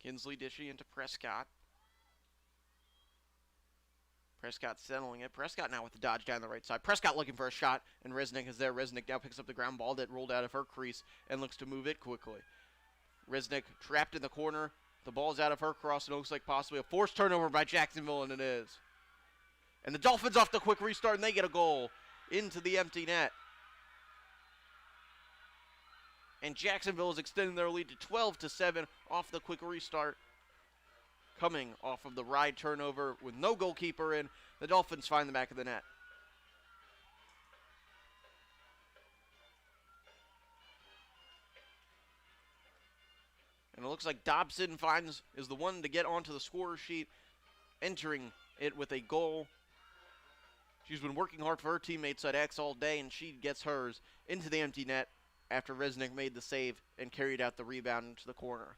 Kinsley dishing into Prescott. Prescott settling it. Prescott now with the dodge down the right side. Prescott looking for a shot, and Resnick is there. Resnick now picks up the ground ball that rolled out of her crease and looks to move it quickly. Resnick trapped in the corner. The ball's out of her cross, and it looks like possibly a forced turnover by Jacksonville, and it is. And the Dolphins off the quick restart, and they get a goal into the empty net. And Jacksonville is extending their lead to 12-7 off the quick restart. Coming off of the ride turnover with no goalkeeper in, the Dolphins find the back of the net. looks like Dobson is the one to get onto the scorer sheet, entering it with a goal. She's been working hard for her teammates at X all day, and she gets hers into the empty net after Resnick made the save and carried out the rebound into the corner.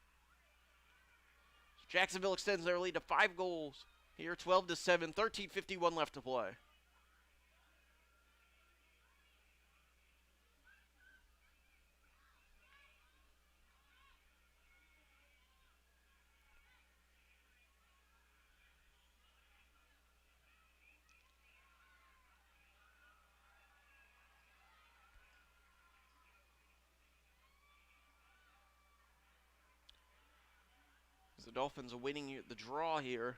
Jacksonville extends their lead to 5 goals here, 12-7, 13:51 left to play. The Dolphins are winning the draw here.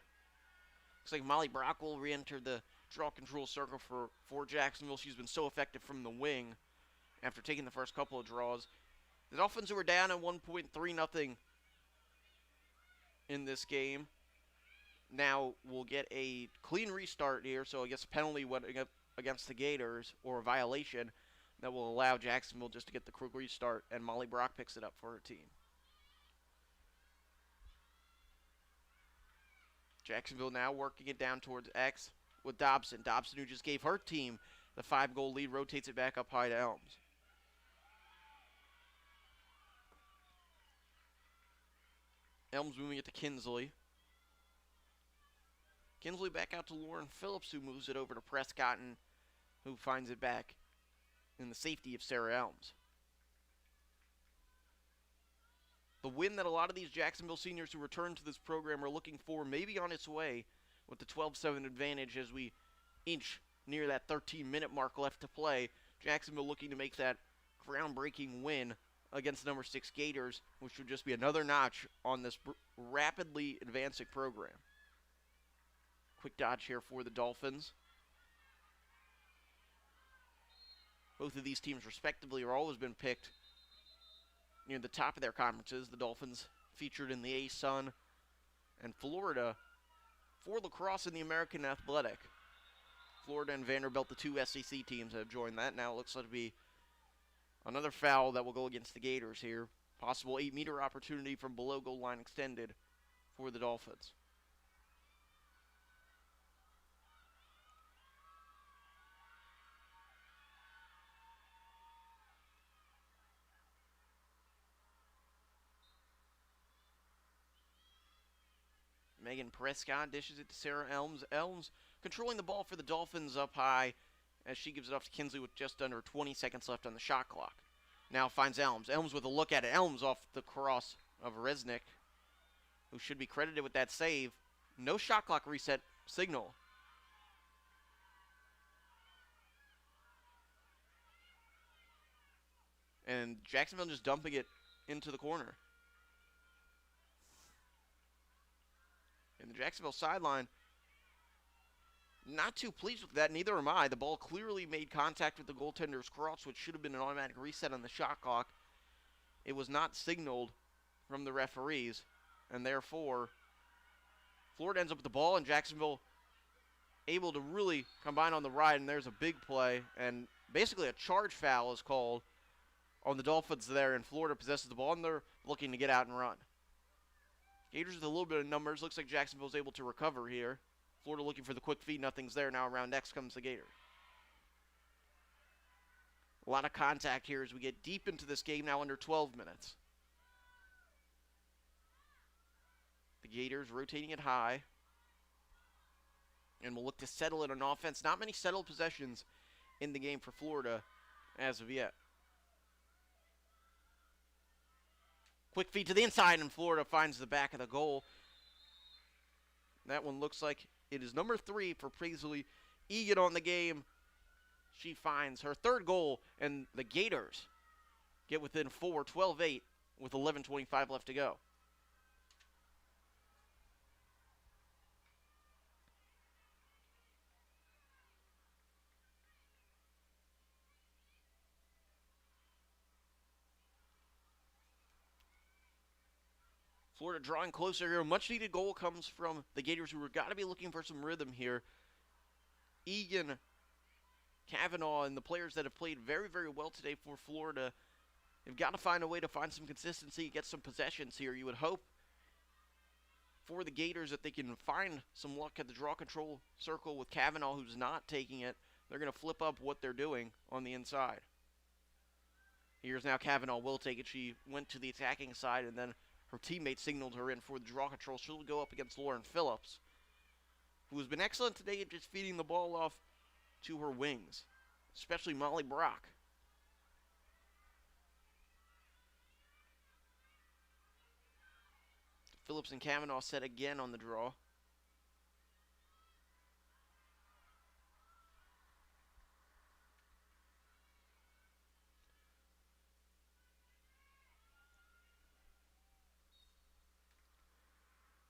Looks like Molly Brock will re-enter the draw control circle for Jacksonville. She's been so effective from the wing after taking the first couple of draws. The Dolphins, who were down at 1.3-0 in this game, now will get a clean restart here. So I guess a penalty went against the Gators, or a violation, that will allow Jacksonville just to get the quick restart, and Molly Brock picks it up for her team. Jacksonville now working it down towards X with Dobson. Dobson, who just gave her team the 5-goal lead, rotates it back up high to Elms. Elms moving it to Kinsley. Kinsley back out to Lauren Phillips, who moves it over to Prescott, and who finds it back in the safety of Sarah Elms. The win that a lot of these Jacksonville seniors who return to this program are looking for may be on its way with the 12-7 advantage as we inch near that 13-minute mark left to play. Jacksonville looking to make that groundbreaking win against number 6 Gators, which would just be another notch on this rapidly advancing program. Quick dodge here for the Dolphins. Both of these teams respectively are always been picked near the top of their conferences. The Dolphins featured in the A-Sun, and Florida for lacrosse in the American Athletic. Florida and Vanderbilt, the 2 SEC teams, have joined that. Now it looks like to be another foul that will go against the Gators here. Possible 8-meter opportunity from below goal line extended for the Dolphins. Megan Prescott dishes it to Sarah Elms. Elms controlling the ball for the Dolphins up high as she gives it off to Kinsley with just under 20 seconds left on the shot clock. Now finds Elms. Elms with a look at it. Elms off the cross of Resnick, who should be credited with that save. No shot clock reset signal. And Jacksonville just dumping it into the corner. And the Jacksonville sideline, not too pleased with that. Neither am I. The ball clearly made contact with the goaltender's cross, which should have been an automatic reset on the shot clock. It was not signaled from the referees, and therefore Florida ends up with the ball, and Jacksonville able to really combine on the ride, and there's a big play, and basically a charge foul is called on the Dolphins there, and Florida possesses the ball, and they're looking to get out and run. Gators with a little bit of numbers. Looks like Jacksonville's able to recover here. Florida looking for the quick feed. Nothing's there. Now around X comes the Gator. A lot of contact here as we get deep into this game, now under 12 minutes. The Gators rotating it high. And will look to settle it on offense. Not many settled possessions in the game for Florida as of yet. Quick feed to the inside, and Florida finds the back of the goal. That one looks like it is number 3 for Paisley Egan on the game. She finds her 3rd goal, and the Gators get within 4, 12-8, with 11:25 left to go. Florida drawing closer here. A much-needed goal comes from the Gators, who are got to be looking for some rhythm here. Egan, Kavanaugh, and the players that have played very, very well today for Florida They've got to find a way to find some consistency, get some possessions here. You would hope for the Gators that they can find some luck at the draw control circle with Kavanaugh, who's not taking it. They're going to flip up what they're doing on the inside. Here's now Kavanaugh will take it. She went to the attacking side, and then her teammate signaled her in for the draw control. She'll go up against Lauren Phillips, who has been excellent today at just feeding the ball off to her wings, especially Molly Brock. Phillips and Kavanaugh set again on the draw.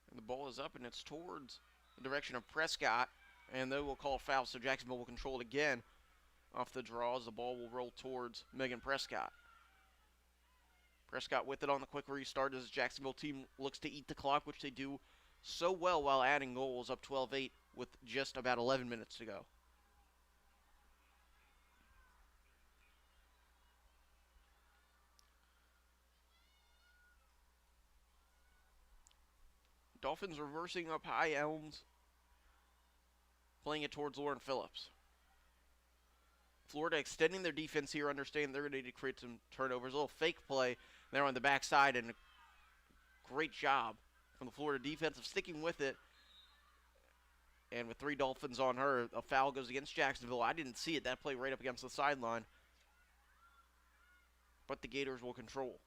And the ball is up, and it's towards the direction of Prescott, and they will call foul, so Jacksonville will control it again off the draw as the ball will roll towards Megan Prescott. Prescott with it on the quick restart as the Jacksonville team looks to eat the clock, which they do so well while adding goals, up 12-8 with just about 11 minutes to go. Dolphins reversing up high. Elms playing it towards Lauren Phillips. Florida extending their defense here, understanding they're going to need to create some turnovers. A little fake play there on the backside, and a great job from the Florida defense of sticking with it. And with 3 Dolphins on her, a foul goes against Jacksonville. I didn't see it. That play right up against the sideline. But the Gators will control.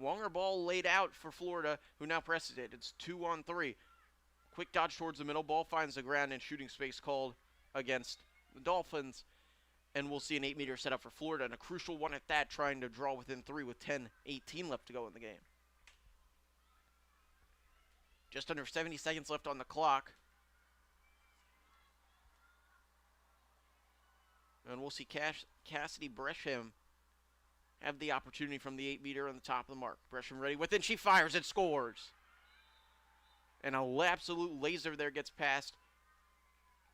Longer ball laid out for Florida, who now presses it. It's 2-on-3. Quick dodge towards the middle. Ball finds the ground and shooting space called against the Dolphins. And we'll see an 8-meter setup for Florida, and a crucial one at that, trying to draw within 3 with 10:18 left to go in the game. Just under 70 seconds left on the clock. And we'll see Cassidy Bresham have the opportunity from the 8-meter on the top of the mark. Bresham ready with it. She fires and scores. And an absolute laser there gets past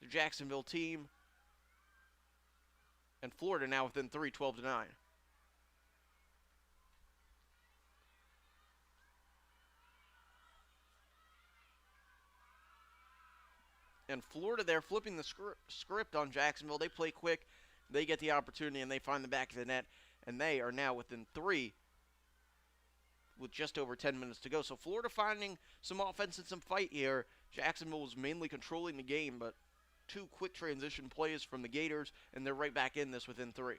the Jacksonville team. And Florida now within 3, 12-9. And Florida there flipping the script on Jacksonville. They play quick. They get the opportunity, and they find the back of the net. And they are now within 3 with just over 10 minutes to go. So Florida finding some offense and some fight here. Jacksonville was mainly controlling the game, but 2 quick transition plays from the Gators, and they're right back in this within 3.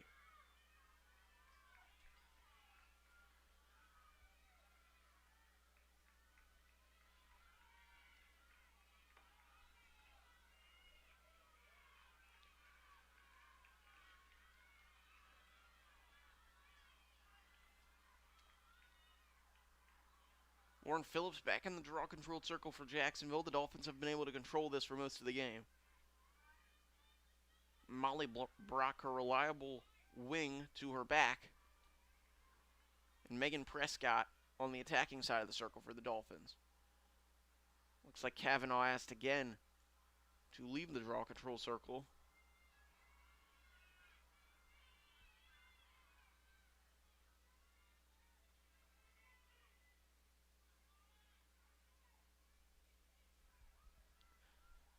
Lauren Phillips back in the draw-controlled circle for Jacksonville. The Dolphins have been able to control this for most of the game. Molly Brock, her reliable wing, to her back. And Megan Prescott on the attacking side of the circle for the Dolphins. Looks like Kavanaugh asked again to leave the draw-control circle.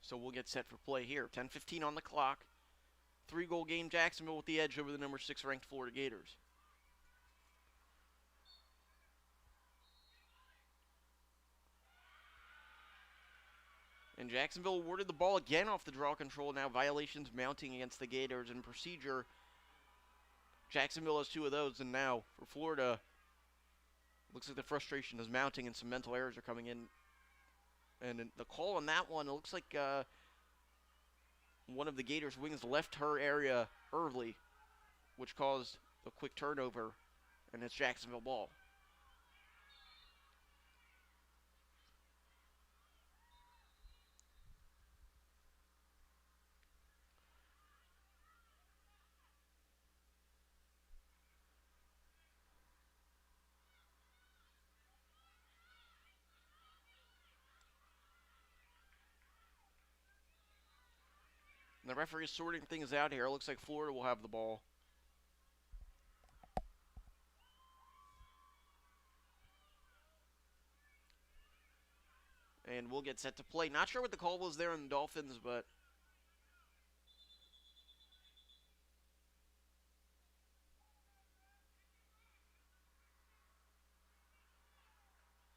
So we'll get set for play here. 10:15 on the clock. 3-goal game, Jacksonville with the edge over the number 6 ranked Florida Gators. And Jacksonville awarded the ball again off the draw control. Now violations mounting against the Gators in procedure. Jacksonville has 2 of those, and now for Florida, looks like the frustration is mounting and some mental errors are coming in. And the call on that one, it looks like one of the Gators' wings left her area early, which caused a quick turnover, and it's Jacksonville ball. And the referee is sorting things out here. It looks like Florida will have the ball. And we'll get set to play. Not sure what the call was there on the Dolphins, but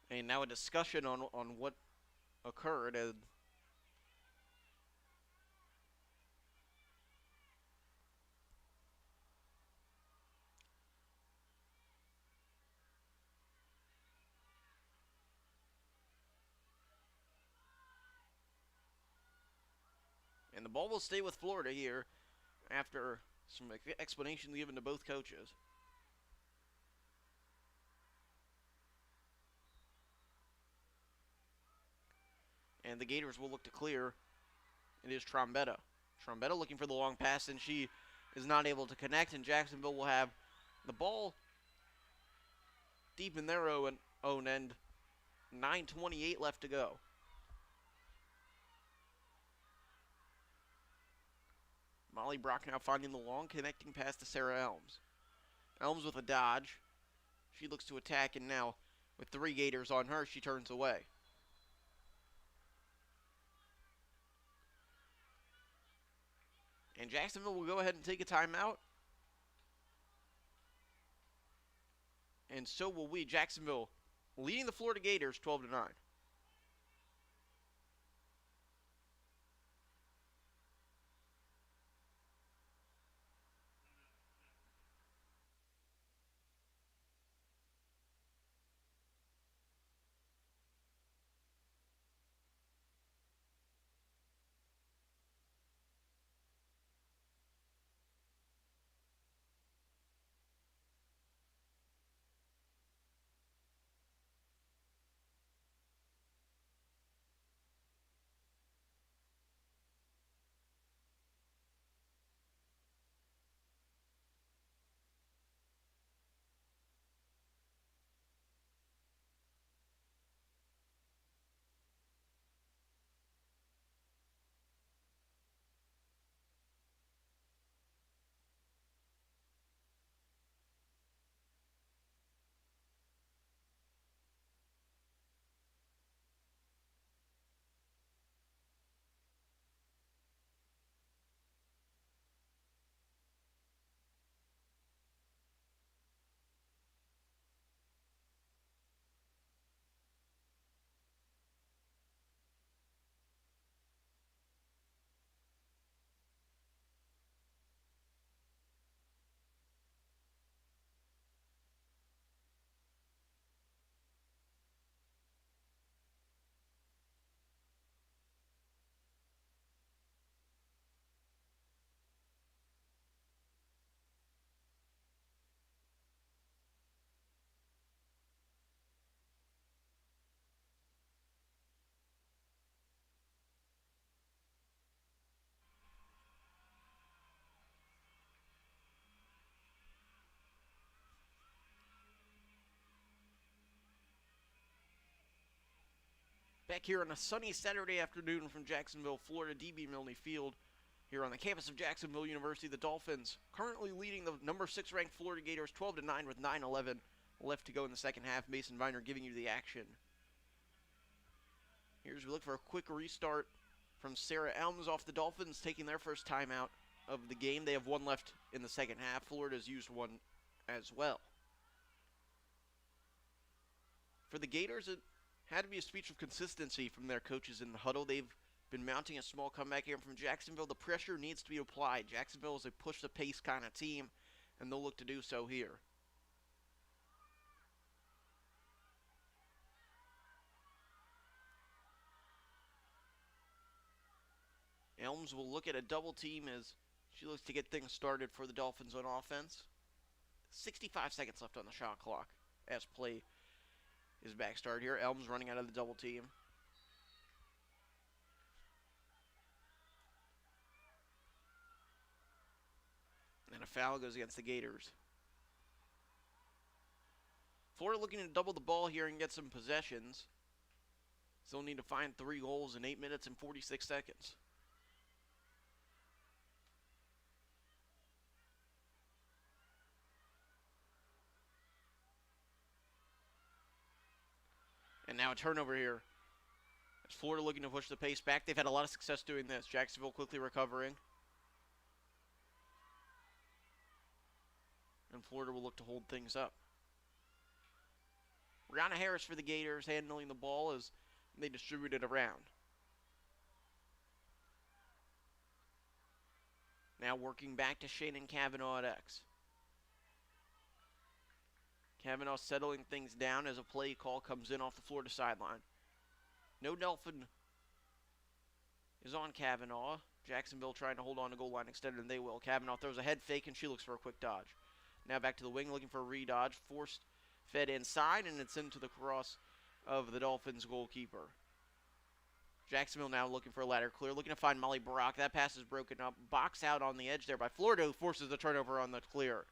and now a discussion on what occurred. And the ball will stay with Florida here after some explanation given to both coaches. And the Gators will look to clear. It is Trombetta. Trombetta looking for the long pass, and she is not able to connect, and Jacksonville will have the ball deep in their own end. 9:28 left to go. Molly Brock now finding the long connecting pass to Sarah Elms. Elms with a dodge. She looks to attack, and now with 3 Gators on her, she turns away. And Jacksonville will go ahead and take a timeout. And so will we. Jacksonville leading the Florida Gators 12-9. Back here on a sunny Saturday afternoon from Jacksonville, Florida, DB Milne Field. Here on the campus of Jacksonville University, the Dolphins currently leading the number 6 ranked Florida Gators 12-9 with 9:11 left to go in the second half. Mason Viner giving you the action. Here's we look for a quick restart from Sarah Elms off the Dolphins, taking their first timeout of the game. They have 1 left in the second half. Florida's used 1 as well. For the Gators, it had to be a speech of consistency from their coaches in the huddle. They've been mounting a small comeback here from Jacksonville. The pressure needs to be applied. Jacksonville is a push-the-pace kind of team, and they'll look to do so here. Elms will look at a double team as she looks to get things started for the Dolphins on offense. 65 seconds left on the shot clock as play is back started here. Elms running out of the double team. And a foul goes against the Gators. Florida looking to double the ball here and get some possessions. Still need to find 3 goals in 8 minutes and 46 seconds. And now a turnover here Florida looking to push the pace back. They've had a lot of success doing this. Jacksonville quickly recovering. And Florida will look to hold things up. Brianna Harris for the Gators handling the ball as they distribute it around. Now working back to Shannon Cavanaugh at X. Cavanaugh settling things down as a play call comes in off the Florida sideline. No Dolphin is on Cavanaugh. Jacksonville trying to hold on to goal line extended, and they will. Cavanaugh throws a head fake, and she looks for a quick dodge. Now back to the wing, looking for a re-dodge. Forced, fed inside, and it's into the cross of the Dolphins goalkeeper. Jacksonville now looking for a ladder clear, looking to find Molly Brock. That pass is broken up. Box out on the edge there by Florida, who forces the turnover on the clear.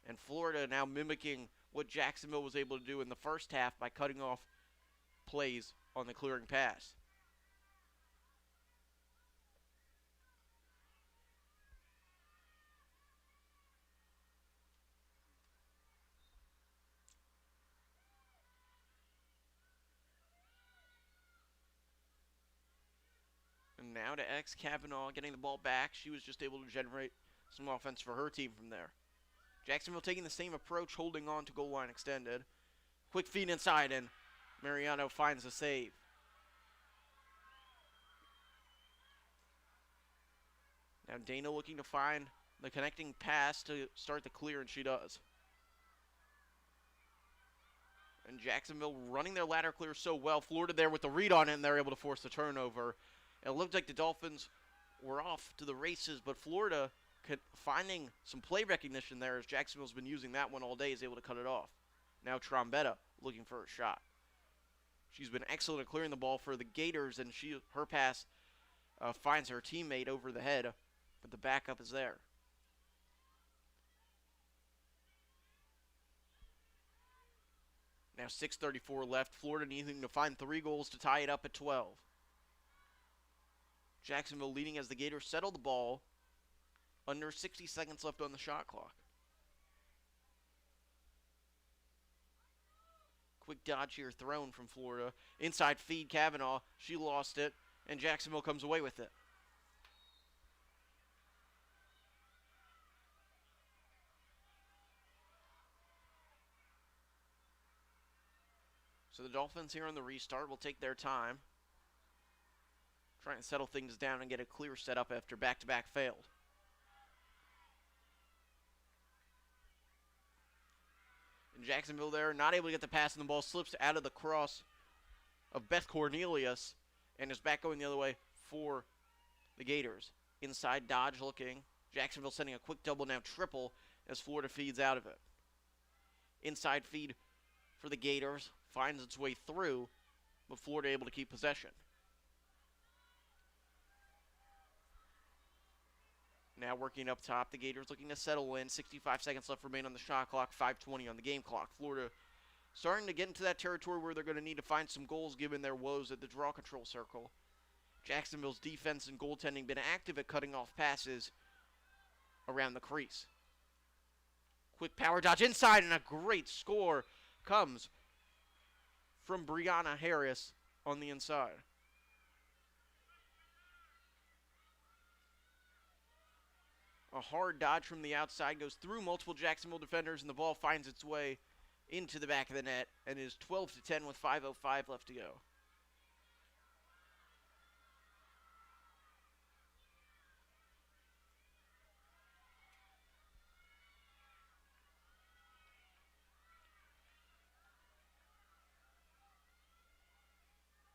And Florida now mimicking what Jacksonville was able to do in the first half by cutting off plays on the clearing pass. And now to X. Cavanaugh getting the ball back. She was just able to generate some offense for her team from there. Jacksonville taking the same approach, holding on to goal line extended. Quick feed inside, and Mariano finds a save. Now Dana looking to find the connecting pass to start the clear, and she does. And Jacksonville running their ladder clear so well. Florida there with the read on it, and they're able to force the turnover. It looked like the Dolphins were off to the races, but Florida finding some play recognition there as Jacksonville's been using that one all day, is able to cut it off. Now Trombetta looking for a shot. She's been excellent at clearing the ball for the Gators, and her pass finds her teammate over the head, but the backup is there. Now 6:34 left. Florida needing to find 3 goals to tie it up at 12. Jacksonville leading as the Gators settle the ball. Under 60 seconds left on the shot clock. Quick dodge here thrown from Florida. Inside feed, Cavanaugh. She lost it, and Jacksonville comes away with it. So the Dolphins here on the restart will take their time, trying to settle things down and get a clear setup after back-to-back failed. And Jacksonville there, not able to get the pass, and the ball slips out of the cross of Beth Cornelius and is back going the other way for the Gators. Inside dodge looking. Jacksonville sending a quick double, now triple, as Florida feeds out of it. Inside feed for the Gators, finds its way through, but Florida able to keep possession. Now working up top, the Gators looking to settle in. 65 seconds left remain on the shot clock, 5:20 on the game clock. Florida starting to get into that territory where they're going to need to find some goals given their woes at the draw control circle. Jacksonville's defense and goaltending been active at cutting off passes around the crease. Quick power dodge inside, and a great score comes from Brianna Harris on the inside. A hard dodge from the outside goes through multiple Jacksonville defenders, and the ball finds its way into the back of the net and is 12-10 with 5:05 left to go.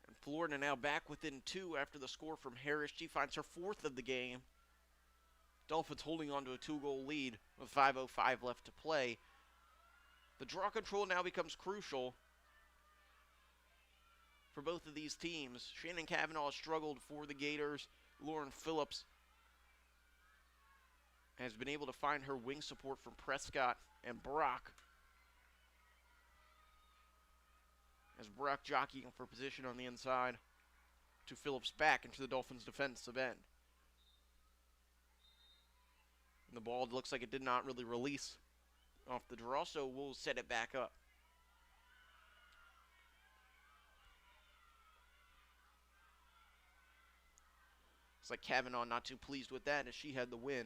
And Florida now back within 2 after the score from Harris. She finds her 4th of the game. Dolphins holding on to a 2-goal lead with 5:05 left to play. The draw control now becomes crucial for both of these teams. Shannon Cavanaugh has struggled for the Gators. Lauren Phillips has been able to find her wing support from Prescott and Brock, as Brock jockeying for position on the inside to Phillips back into the Dolphins' defensive end. And the ball looks like it did not really release off the draw, so we'll set it back up. like Kavanaugh not too pleased with that as she had the win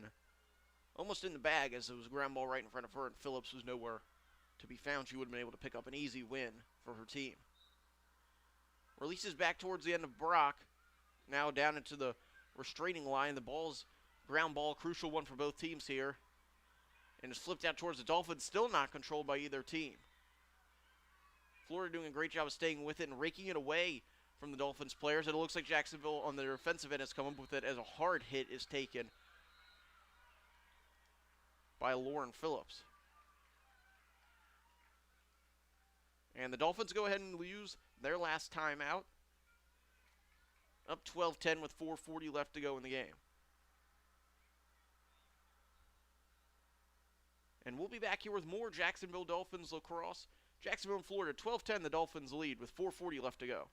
almost in the bag as it was a ground ball right in front of her and Phillips was nowhere to be found. She would have been able to pick up an easy win for her team. Releases back towards the end of Brock. Now down into the restraining line. The ball's ground ball, crucial one for both teams here. And it's flipped out towards the Dolphins, still not controlled by either team. Florida doing a great job of staying with it and raking it away from the Dolphins players. And it looks like Jacksonville on their offensive end has come up with it as a hard hit is taken by Lauren Phillips. And the Dolphins go ahead and use their last timeout. Up 12-10 with 4:40 left to go in the game. And we'll be back here with more Jacksonville Dolphins lacrosse. Jacksonville and Florida, 12-10, the Dolphins lead with 4:40 left to go.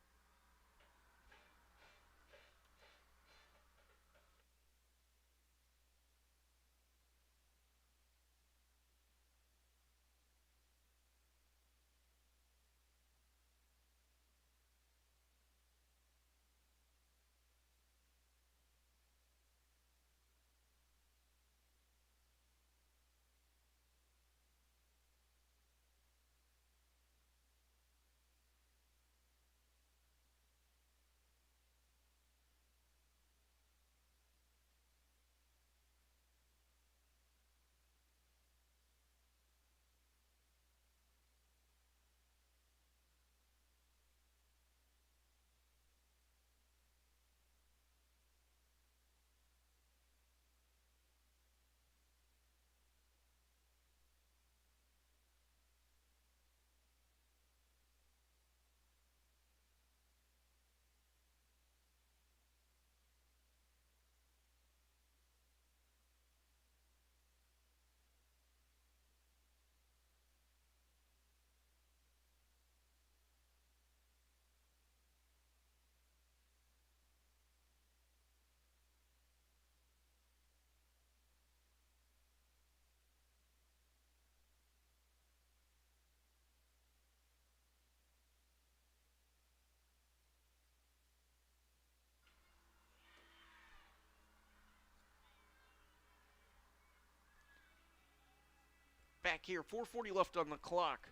Back here, 4:40 left on the clock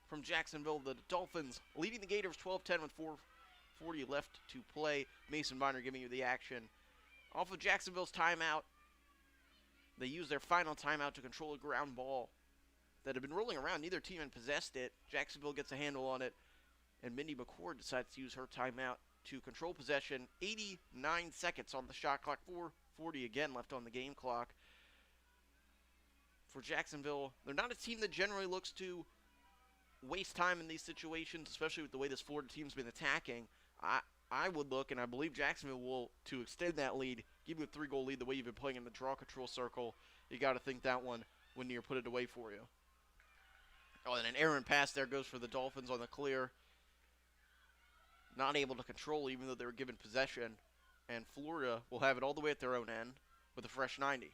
from Jacksonville. The Dolphins leading the Gators 12-10 with 4:40 left to play. Mason Viner giving you the action. Off of Jacksonville's timeout, they used their final timeout to control a ground ball that had been rolling around. Neither team had possessed it. Jacksonville gets a handle on it, and Mindy McCord decides to use her timeout to control possession. 89 seconds on the shot clock. 4:40 again left on the game clock. For Jacksonville, they're not a team that generally looks to waste time in these situations, especially with the way this Florida team's been attacking. I would look, and I believe Jacksonville will, to extend that lead, give you a 3-goal lead the way you've been playing in the draw control circle. You got to think that one when you put it away for you. Oh, and an errant pass there goes for the Dolphins on the clear. Not able to control even though they were given possession. And Florida will have it all the way at their own end with a fresh 90.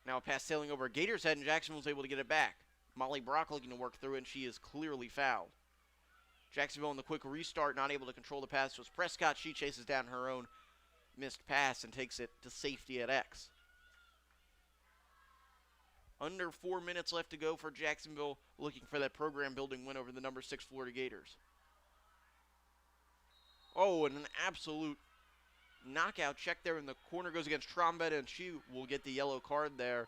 Now a pass sailing over Gators' head, and Jacksonville's able to get it back. Molly Brock looking to work through, and she is clearly fouled. Jacksonville in the quick restart, not able to control the pass. It was Prescott. She chases down her own missed pass and takes it to safety at X. Under 4 minutes left to go for Jacksonville, looking for that program-building win over the number 6 Florida Gators. Oh, and an absolute knockout check there in the corner goes against Trombetta, and she will get the yellow card there.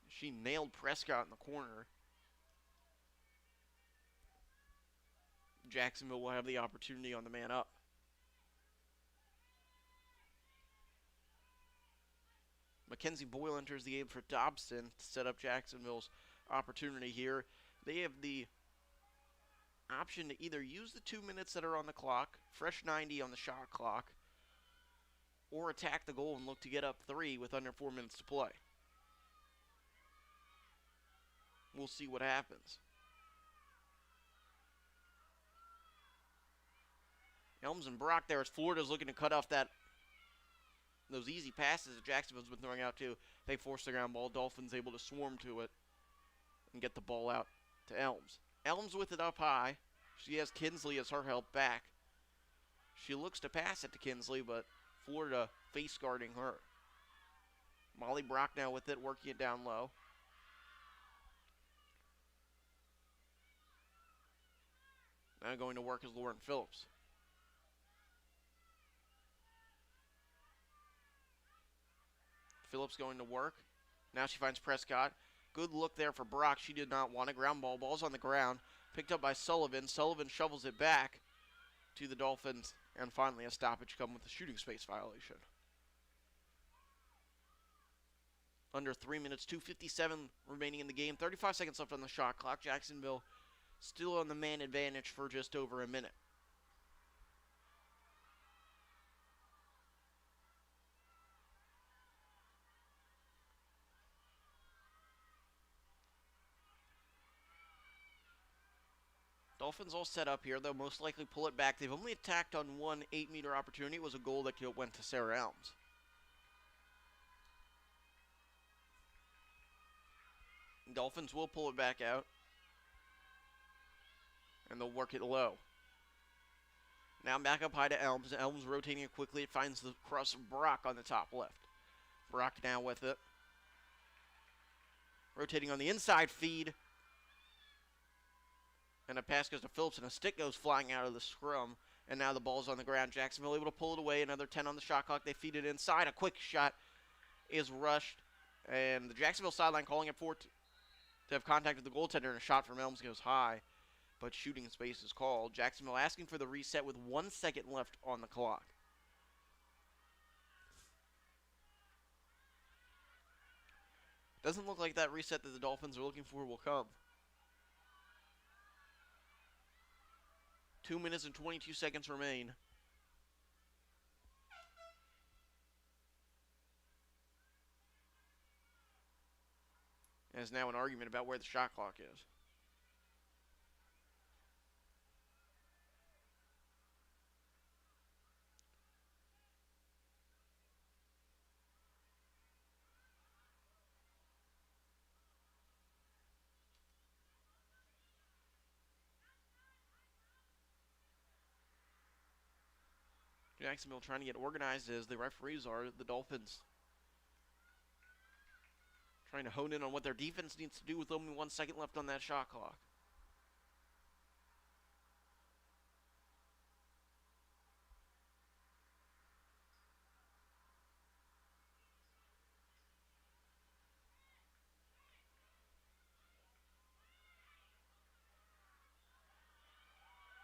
She nailed Prescott in the corner. Jacksonville will have the opportunity on the man up. Mackenzie Boyle enters the game for Dobson to set up Jacksonville's opportunity here. They have the option to either use the 2 minutes that are on the clock, fresh 90 on the shot clock, or attack the goal and look to get up 3 with under 4 minutes to play. We'll see what happens. Elms and Brock there as Florida's looking to cut off those easy passes that Jacksonville's been throwing out too. They force the ground ball. Dolphins able to swarm to it and get the ball out to Elms. Elms with it up high. She has Kinsley as her help back. She looks to pass it to Kinsley, but Florida face guarding her. Molly Brock now with it, working it down low. Now going to work is Lauren Phillips. Phillips going to work. Now she finds Prescott. Good look there for Brock. She did not want a ground ball. Ball's on the ground. Picked up by Sullivan. Sullivan shovels it back to the Dolphins. And finally a stoppage come with a shooting space violation. Under 3 minutes, 2:57 remaining in the game. 35 seconds left on the shot clock. Jacksonville still on the man advantage for just over a minute. Dolphins all set up here. They'll most likely pull it back. They've only attacked on one 8-meter opportunity. It was a goal that went to Sarah Elms. Dolphins will pull it back out. And they'll work it low. Now back up high to Elms. Elms rotating it quickly. It finds the cross of Brock on the top left. Brock now with it. Rotating on the inside feed. And a pass goes to Phillips, and a stick goes flying out of the scrum. And now the ball's on the ground. Jacksonville able to pull it away. Another 10 on the shot clock. They feed it inside. A quick shot is rushed. And the Jacksonville sideline calling it for to have contact with the goaltender. And a shot from Elms goes high. But shooting space is called. Jacksonville asking for the reset with 1 second left on the clock. Doesn't look like that reset that the Dolphins are looking for will come. 2 minutes and 22 seconds remain. There's now an argument about where the shot clock is. Jacksonville trying to get organized as the referees are. The Dolphins trying to hone in on what their defense needs to do with only 1 second left on that shot clock.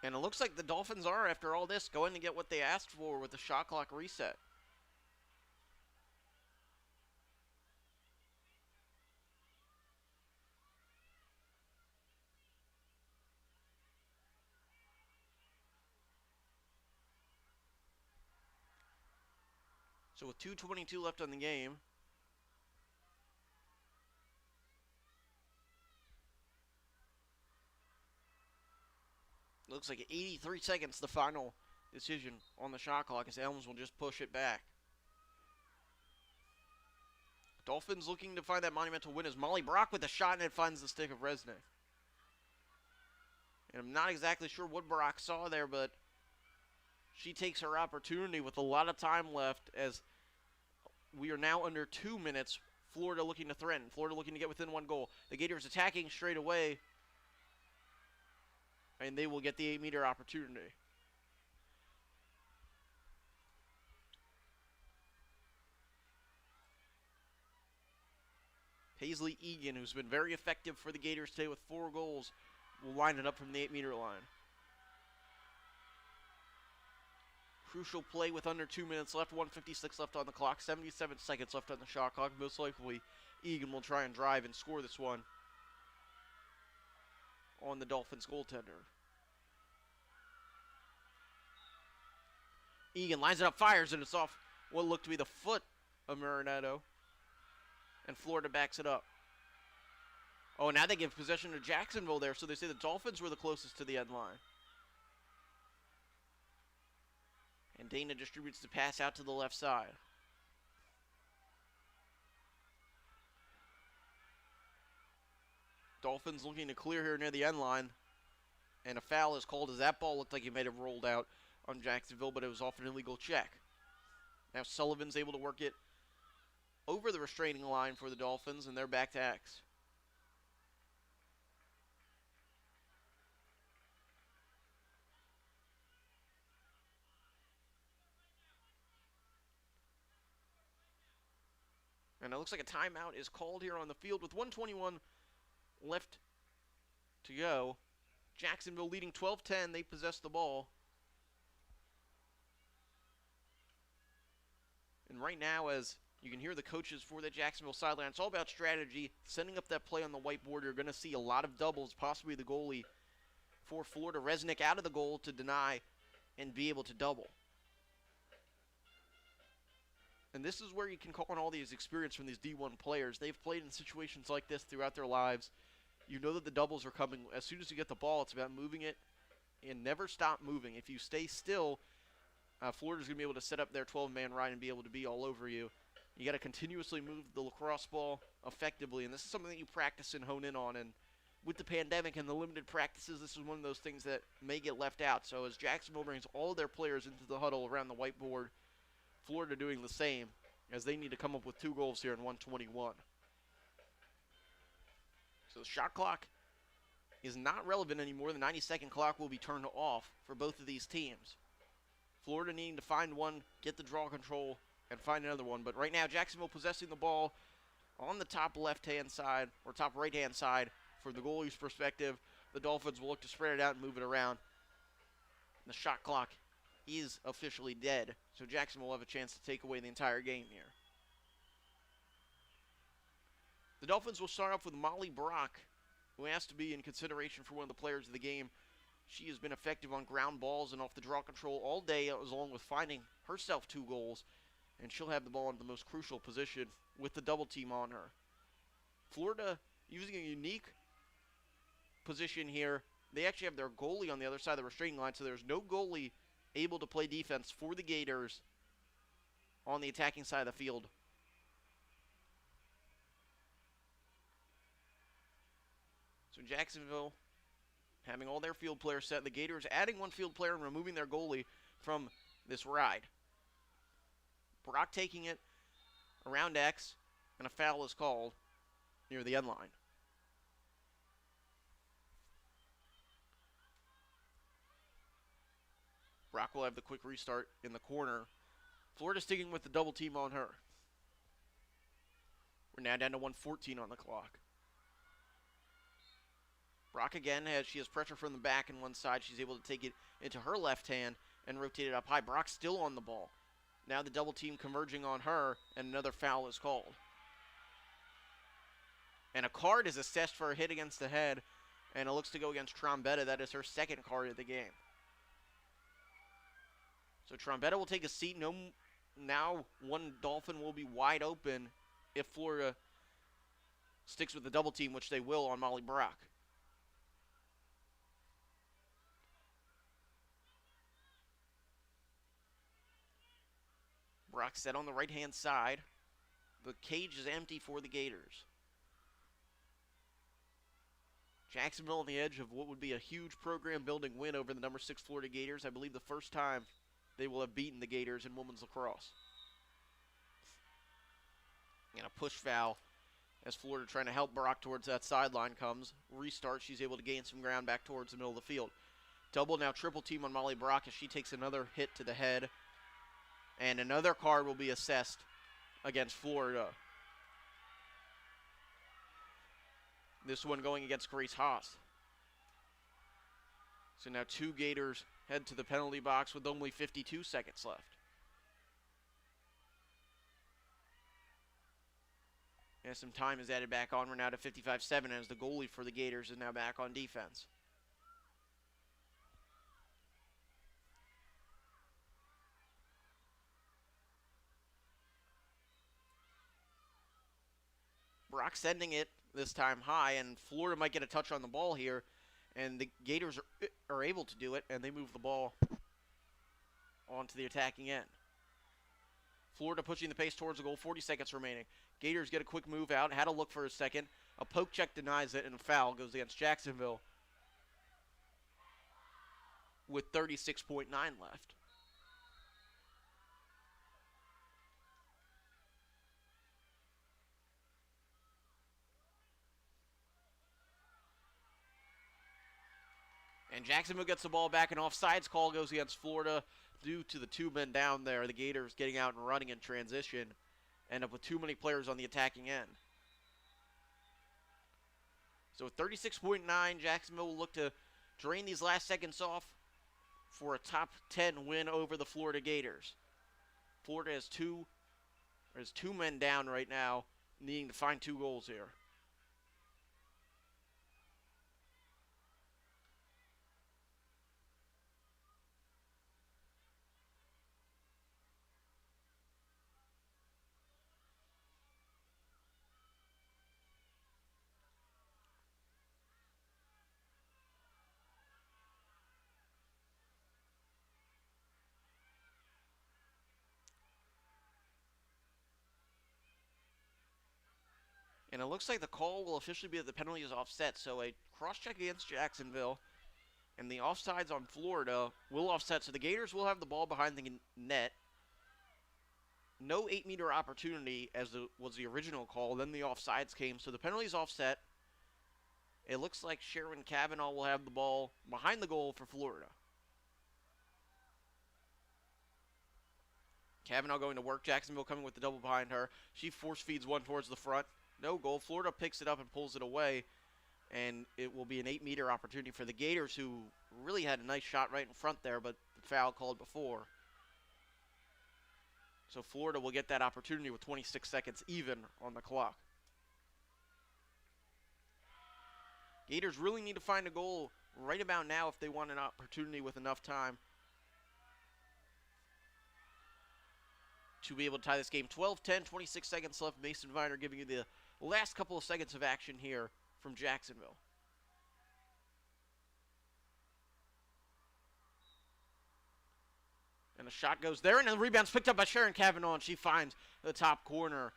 And it looks like the Dolphins are, after all this, going to get what they asked for with the shot clock reset. So with 2:22 left on the game, looks like 83 seconds, the final decision on the shot clock, as Elms will just push it back. Dolphins looking to find that monumental win as Molly Brock with a shot, and it finds the stick of Resnick. And I'm not exactly sure what Brock saw there, but she takes her opportunity with a lot of time left, as we are now under 2 minutes. Florida looking to threaten. Florida looking to get within one goal. The Gators attacking straight away, and they will get the 8-meter opportunity. Paisley Egan, who's been very effective for the Gators today with 4 goals, will line it up from the 8-meter line. Crucial play with under 2 minutes left, 1:56 left on the clock, 77 seconds left on the shot clock. Most likely, Egan will try and drive and score this one on the Dolphins goaltender. Egan lines it up, fires, and it's off what looked to be the foot of Marinetto. And Florida backs it up. Oh, now they give possession to Jacksonville there, so they say the Dolphins were the closest to the end line. And Dana distributes the pass out to the left side. Dolphins looking to clear here near the end line. And a foul is called as that ball looked like it might have rolled out on Jacksonville, but it was off an illegal check. Now Sullivan's able to work it over the restraining line for the Dolphins, and they're back to X. And it looks like a timeout is called here on the field with 1:21 left to go. Jacksonville leading 12-10. They possess the ball. And right now, as you can hear the coaches for the Jacksonville sideline, it's all about strategy, setting up that play on the whiteboard. You're going to see a lot of doubles, possibly the goalie for Florida. Resnick out of the goal to deny and be able to double. And this is where you can call on all these experience from these D1 players. They've played in situations like this throughout their lives. You know that the doubles are coming. As soon as you get the ball, it's about moving it and never stop moving. If you stay still, Florida's going to be able to set up their 12-man ride and be able to be all over you. You got to continuously move the lacrosse ball effectively, and this is something that you practice and hone in on. And with the pandemic and the limited practices, this is one of those things that may get left out. So as Jacksonville brings all of their players into the huddle around the whiteboard, Florida doing the same, as they need to come up with 2 goals here in 1:21. So the shot clock is not relevant anymore. The 90-second clock will be turned off for both of these teams. Florida needing to find one, get the draw control, and find another one. But right now, Jacksonville possessing the ball on the top left-hand side, or top right-hand side, for the goalie's perspective. The Dolphins will look to spread it out and move it around. The shot clock is officially dead, so Jacksonville will have a chance to take away the entire game here. The Dolphins will start off with Molly Brock, who has to be in consideration for one of the players of the game. She has been effective on ground balls and off the draw control all day, along with finding herself 2 goals, and she'll have the ball in the most crucial position with the double team on her. Florida using a unique position here. They actually have their goalie on the other side of the restraining line, so there's no goalie able to play defense for the Gators on the attacking side of the field. So Jacksonville having all their field players set. The Gators adding 1 field player and removing their goalie from this ride. Brock taking it around X, and a foul is called near the end line. Brock will have the quick restart in the corner. Florida sticking with the double team on her. We're now down to 1:14 on the clock. Brock again, she has pressure from the back and one side. She's able to take it into her left hand and rotate it up high. Brock still on the ball. Now the double team converging on her, and another foul is called. And a card is assessed for a hit against the head, and it looks to go against Trombetta. That is her 2nd card of the game. So Trombetta will take a seat. Now one Dolphin will be wide open if Florida sticks with the double team, which they will on Molly Brock. Brock set on the right-hand side. The cage is empty for the Gators. Jacksonville on the edge of what would be a huge program-building win over the number 6 Florida Gators. I believe the first time they will have beaten the Gators in women's lacrosse. And a push foul as Florida trying to help Brock towards that sideline comes. Restart, she's able to gain some ground back towards the middle of the field. Double, now triple team on Molly Brock as she takes another hit to the head. And another card will be assessed against Florida. This one going against Grace Haas. So now 2 Gators head to the penalty box with only 52 seconds left. And some time is added back on. We're now to 55-7 as the goalie for the Gators is now back on defense. Brock sending it this time high, and Florida might get a touch on the ball here, and the Gators are able to do it, and they move the ball onto the attacking end. Florida pushing the pace towards the goal, 40 seconds remaining. Gators get a quick move out, had a look for a second. A poke check denies it, and a foul goes against Jacksonville. with 36.9 left. And Jacksonville gets the ball back. An offsides call goes against Florida due to the 2 men down there. The Gators getting out and running in transition. End up with too many players on the attacking end. So 36.9, Jacksonville will look to drain these last seconds off for a top 10 win over the Florida Gators. Florida has two men down right now, needing to find 2 goals here. And it looks like the call will officially be that the penalty is offset. So a cross-check against Jacksonville, and the offsides on Florida will offset. So the Gators will have the ball behind the net. No 8-meter opportunity as was the original call. Then the offsides came. So the penalty is offset. It looks like Sharon Kavanaugh will have the ball behind the goal for Florida. Kavanaugh going to work. Jacksonville coming with the double behind her. She force feeds one towards the front. No goal. Florida picks it up and pulls it away. And it will be an 8-meter opportunity for the Gators, who really had a nice shot right in front there, but the foul called before. So Florida will get that opportunity with 26 seconds even on the clock. Gators really need to find a goal right about now if they want an opportunity with enough time to be able to tie this game. 12-10, 26 seconds left. Mason Viner giving you the last couple of seconds of action here from Jacksonville. And a shot goes there, and the rebound's picked up by Sharon Kavanaugh, and she finds the top corner.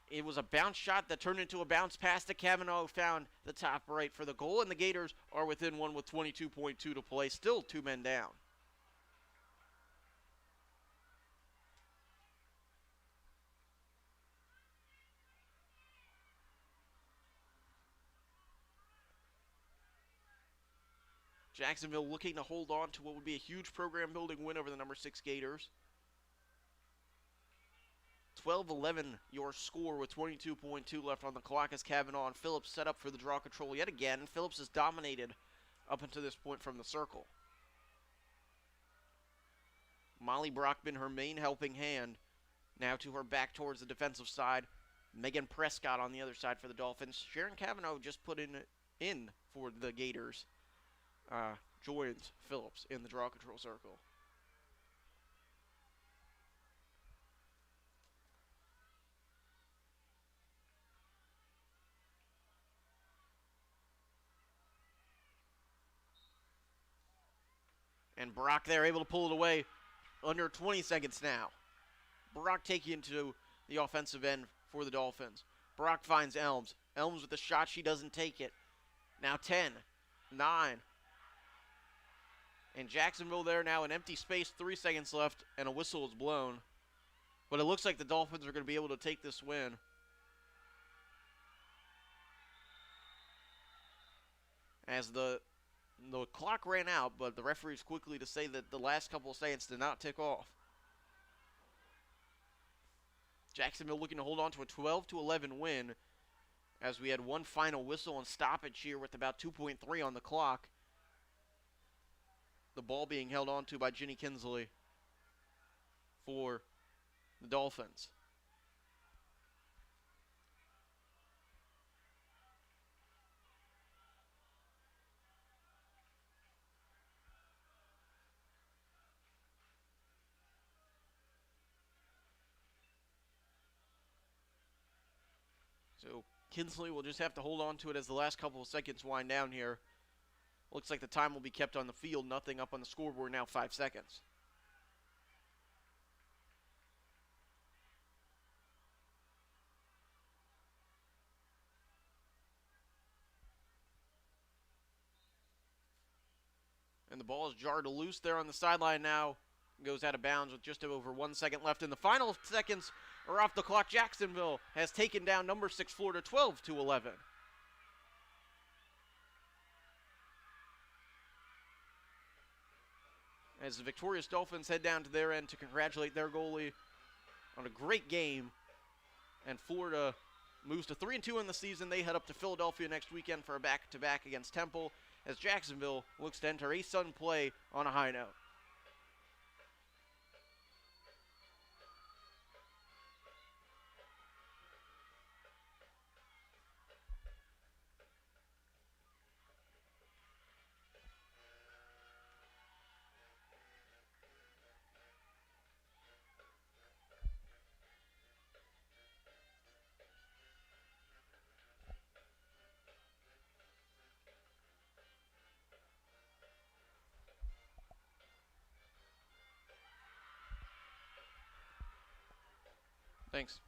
It was a bounce shot that turned into a bounce pass to Kavanaugh, who found the top right for the goal, and the Gators are within one with 22.2 to play. Still 2 men down. Jacksonville looking to hold on to what would be a huge program-building win over the number 6 Gators. 12-11 your score with 22.2 left on the clock as Kavanaugh and Phillips set up for the draw control yet again. Phillips has dominated up until this point from the circle. Molly Brockman, her main helping hand, now to her back towards the defensive side. Megan Prescott on the other side for the Dolphins. Sharon Kavanaugh just put in for the Gators. Joins Phillips in the draw control circle. And Brock there able to pull it away under 20 seconds now. Brock taking into the offensive end for the Dolphins. Brock finds Elms. Elms with the shot. She doesn't take it. Now 10, 9. And Jacksonville there now an empty space. 3 seconds left and a whistle is blown. But it looks like the Dolphins are going to be able to take this win. As the clock ran out, but the referees quickly to say that the last couple of seconds did not tick off. Jacksonville looking to hold on to a 12-11 win as we had one final whistle and stoppage here with about 2.3 on the clock. The ball being held on to by Ginny Kinsley for the Dolphins. So Kinsley will just have to hold on to it as the last couple of seconds wind down here. Looks like the time will be kept on the field. Nothing up on the scoreboard now, 5 seconds. And the ball is jarred loose there on the sideline now. Goes out of bounds with just over 1 second left. In the final seconds are off the clock. Jacksonville has taken down number 6 Florida 12-11. As the victorious Dolphins head down to their end to congratulate their goalie on a great game. And Florida moves to 3-2 in the season. They head up to Philadelphia next weekend for a back-to-back against Temple, as Jacksonville looks to enter A-Sun play on a high note. Thanks.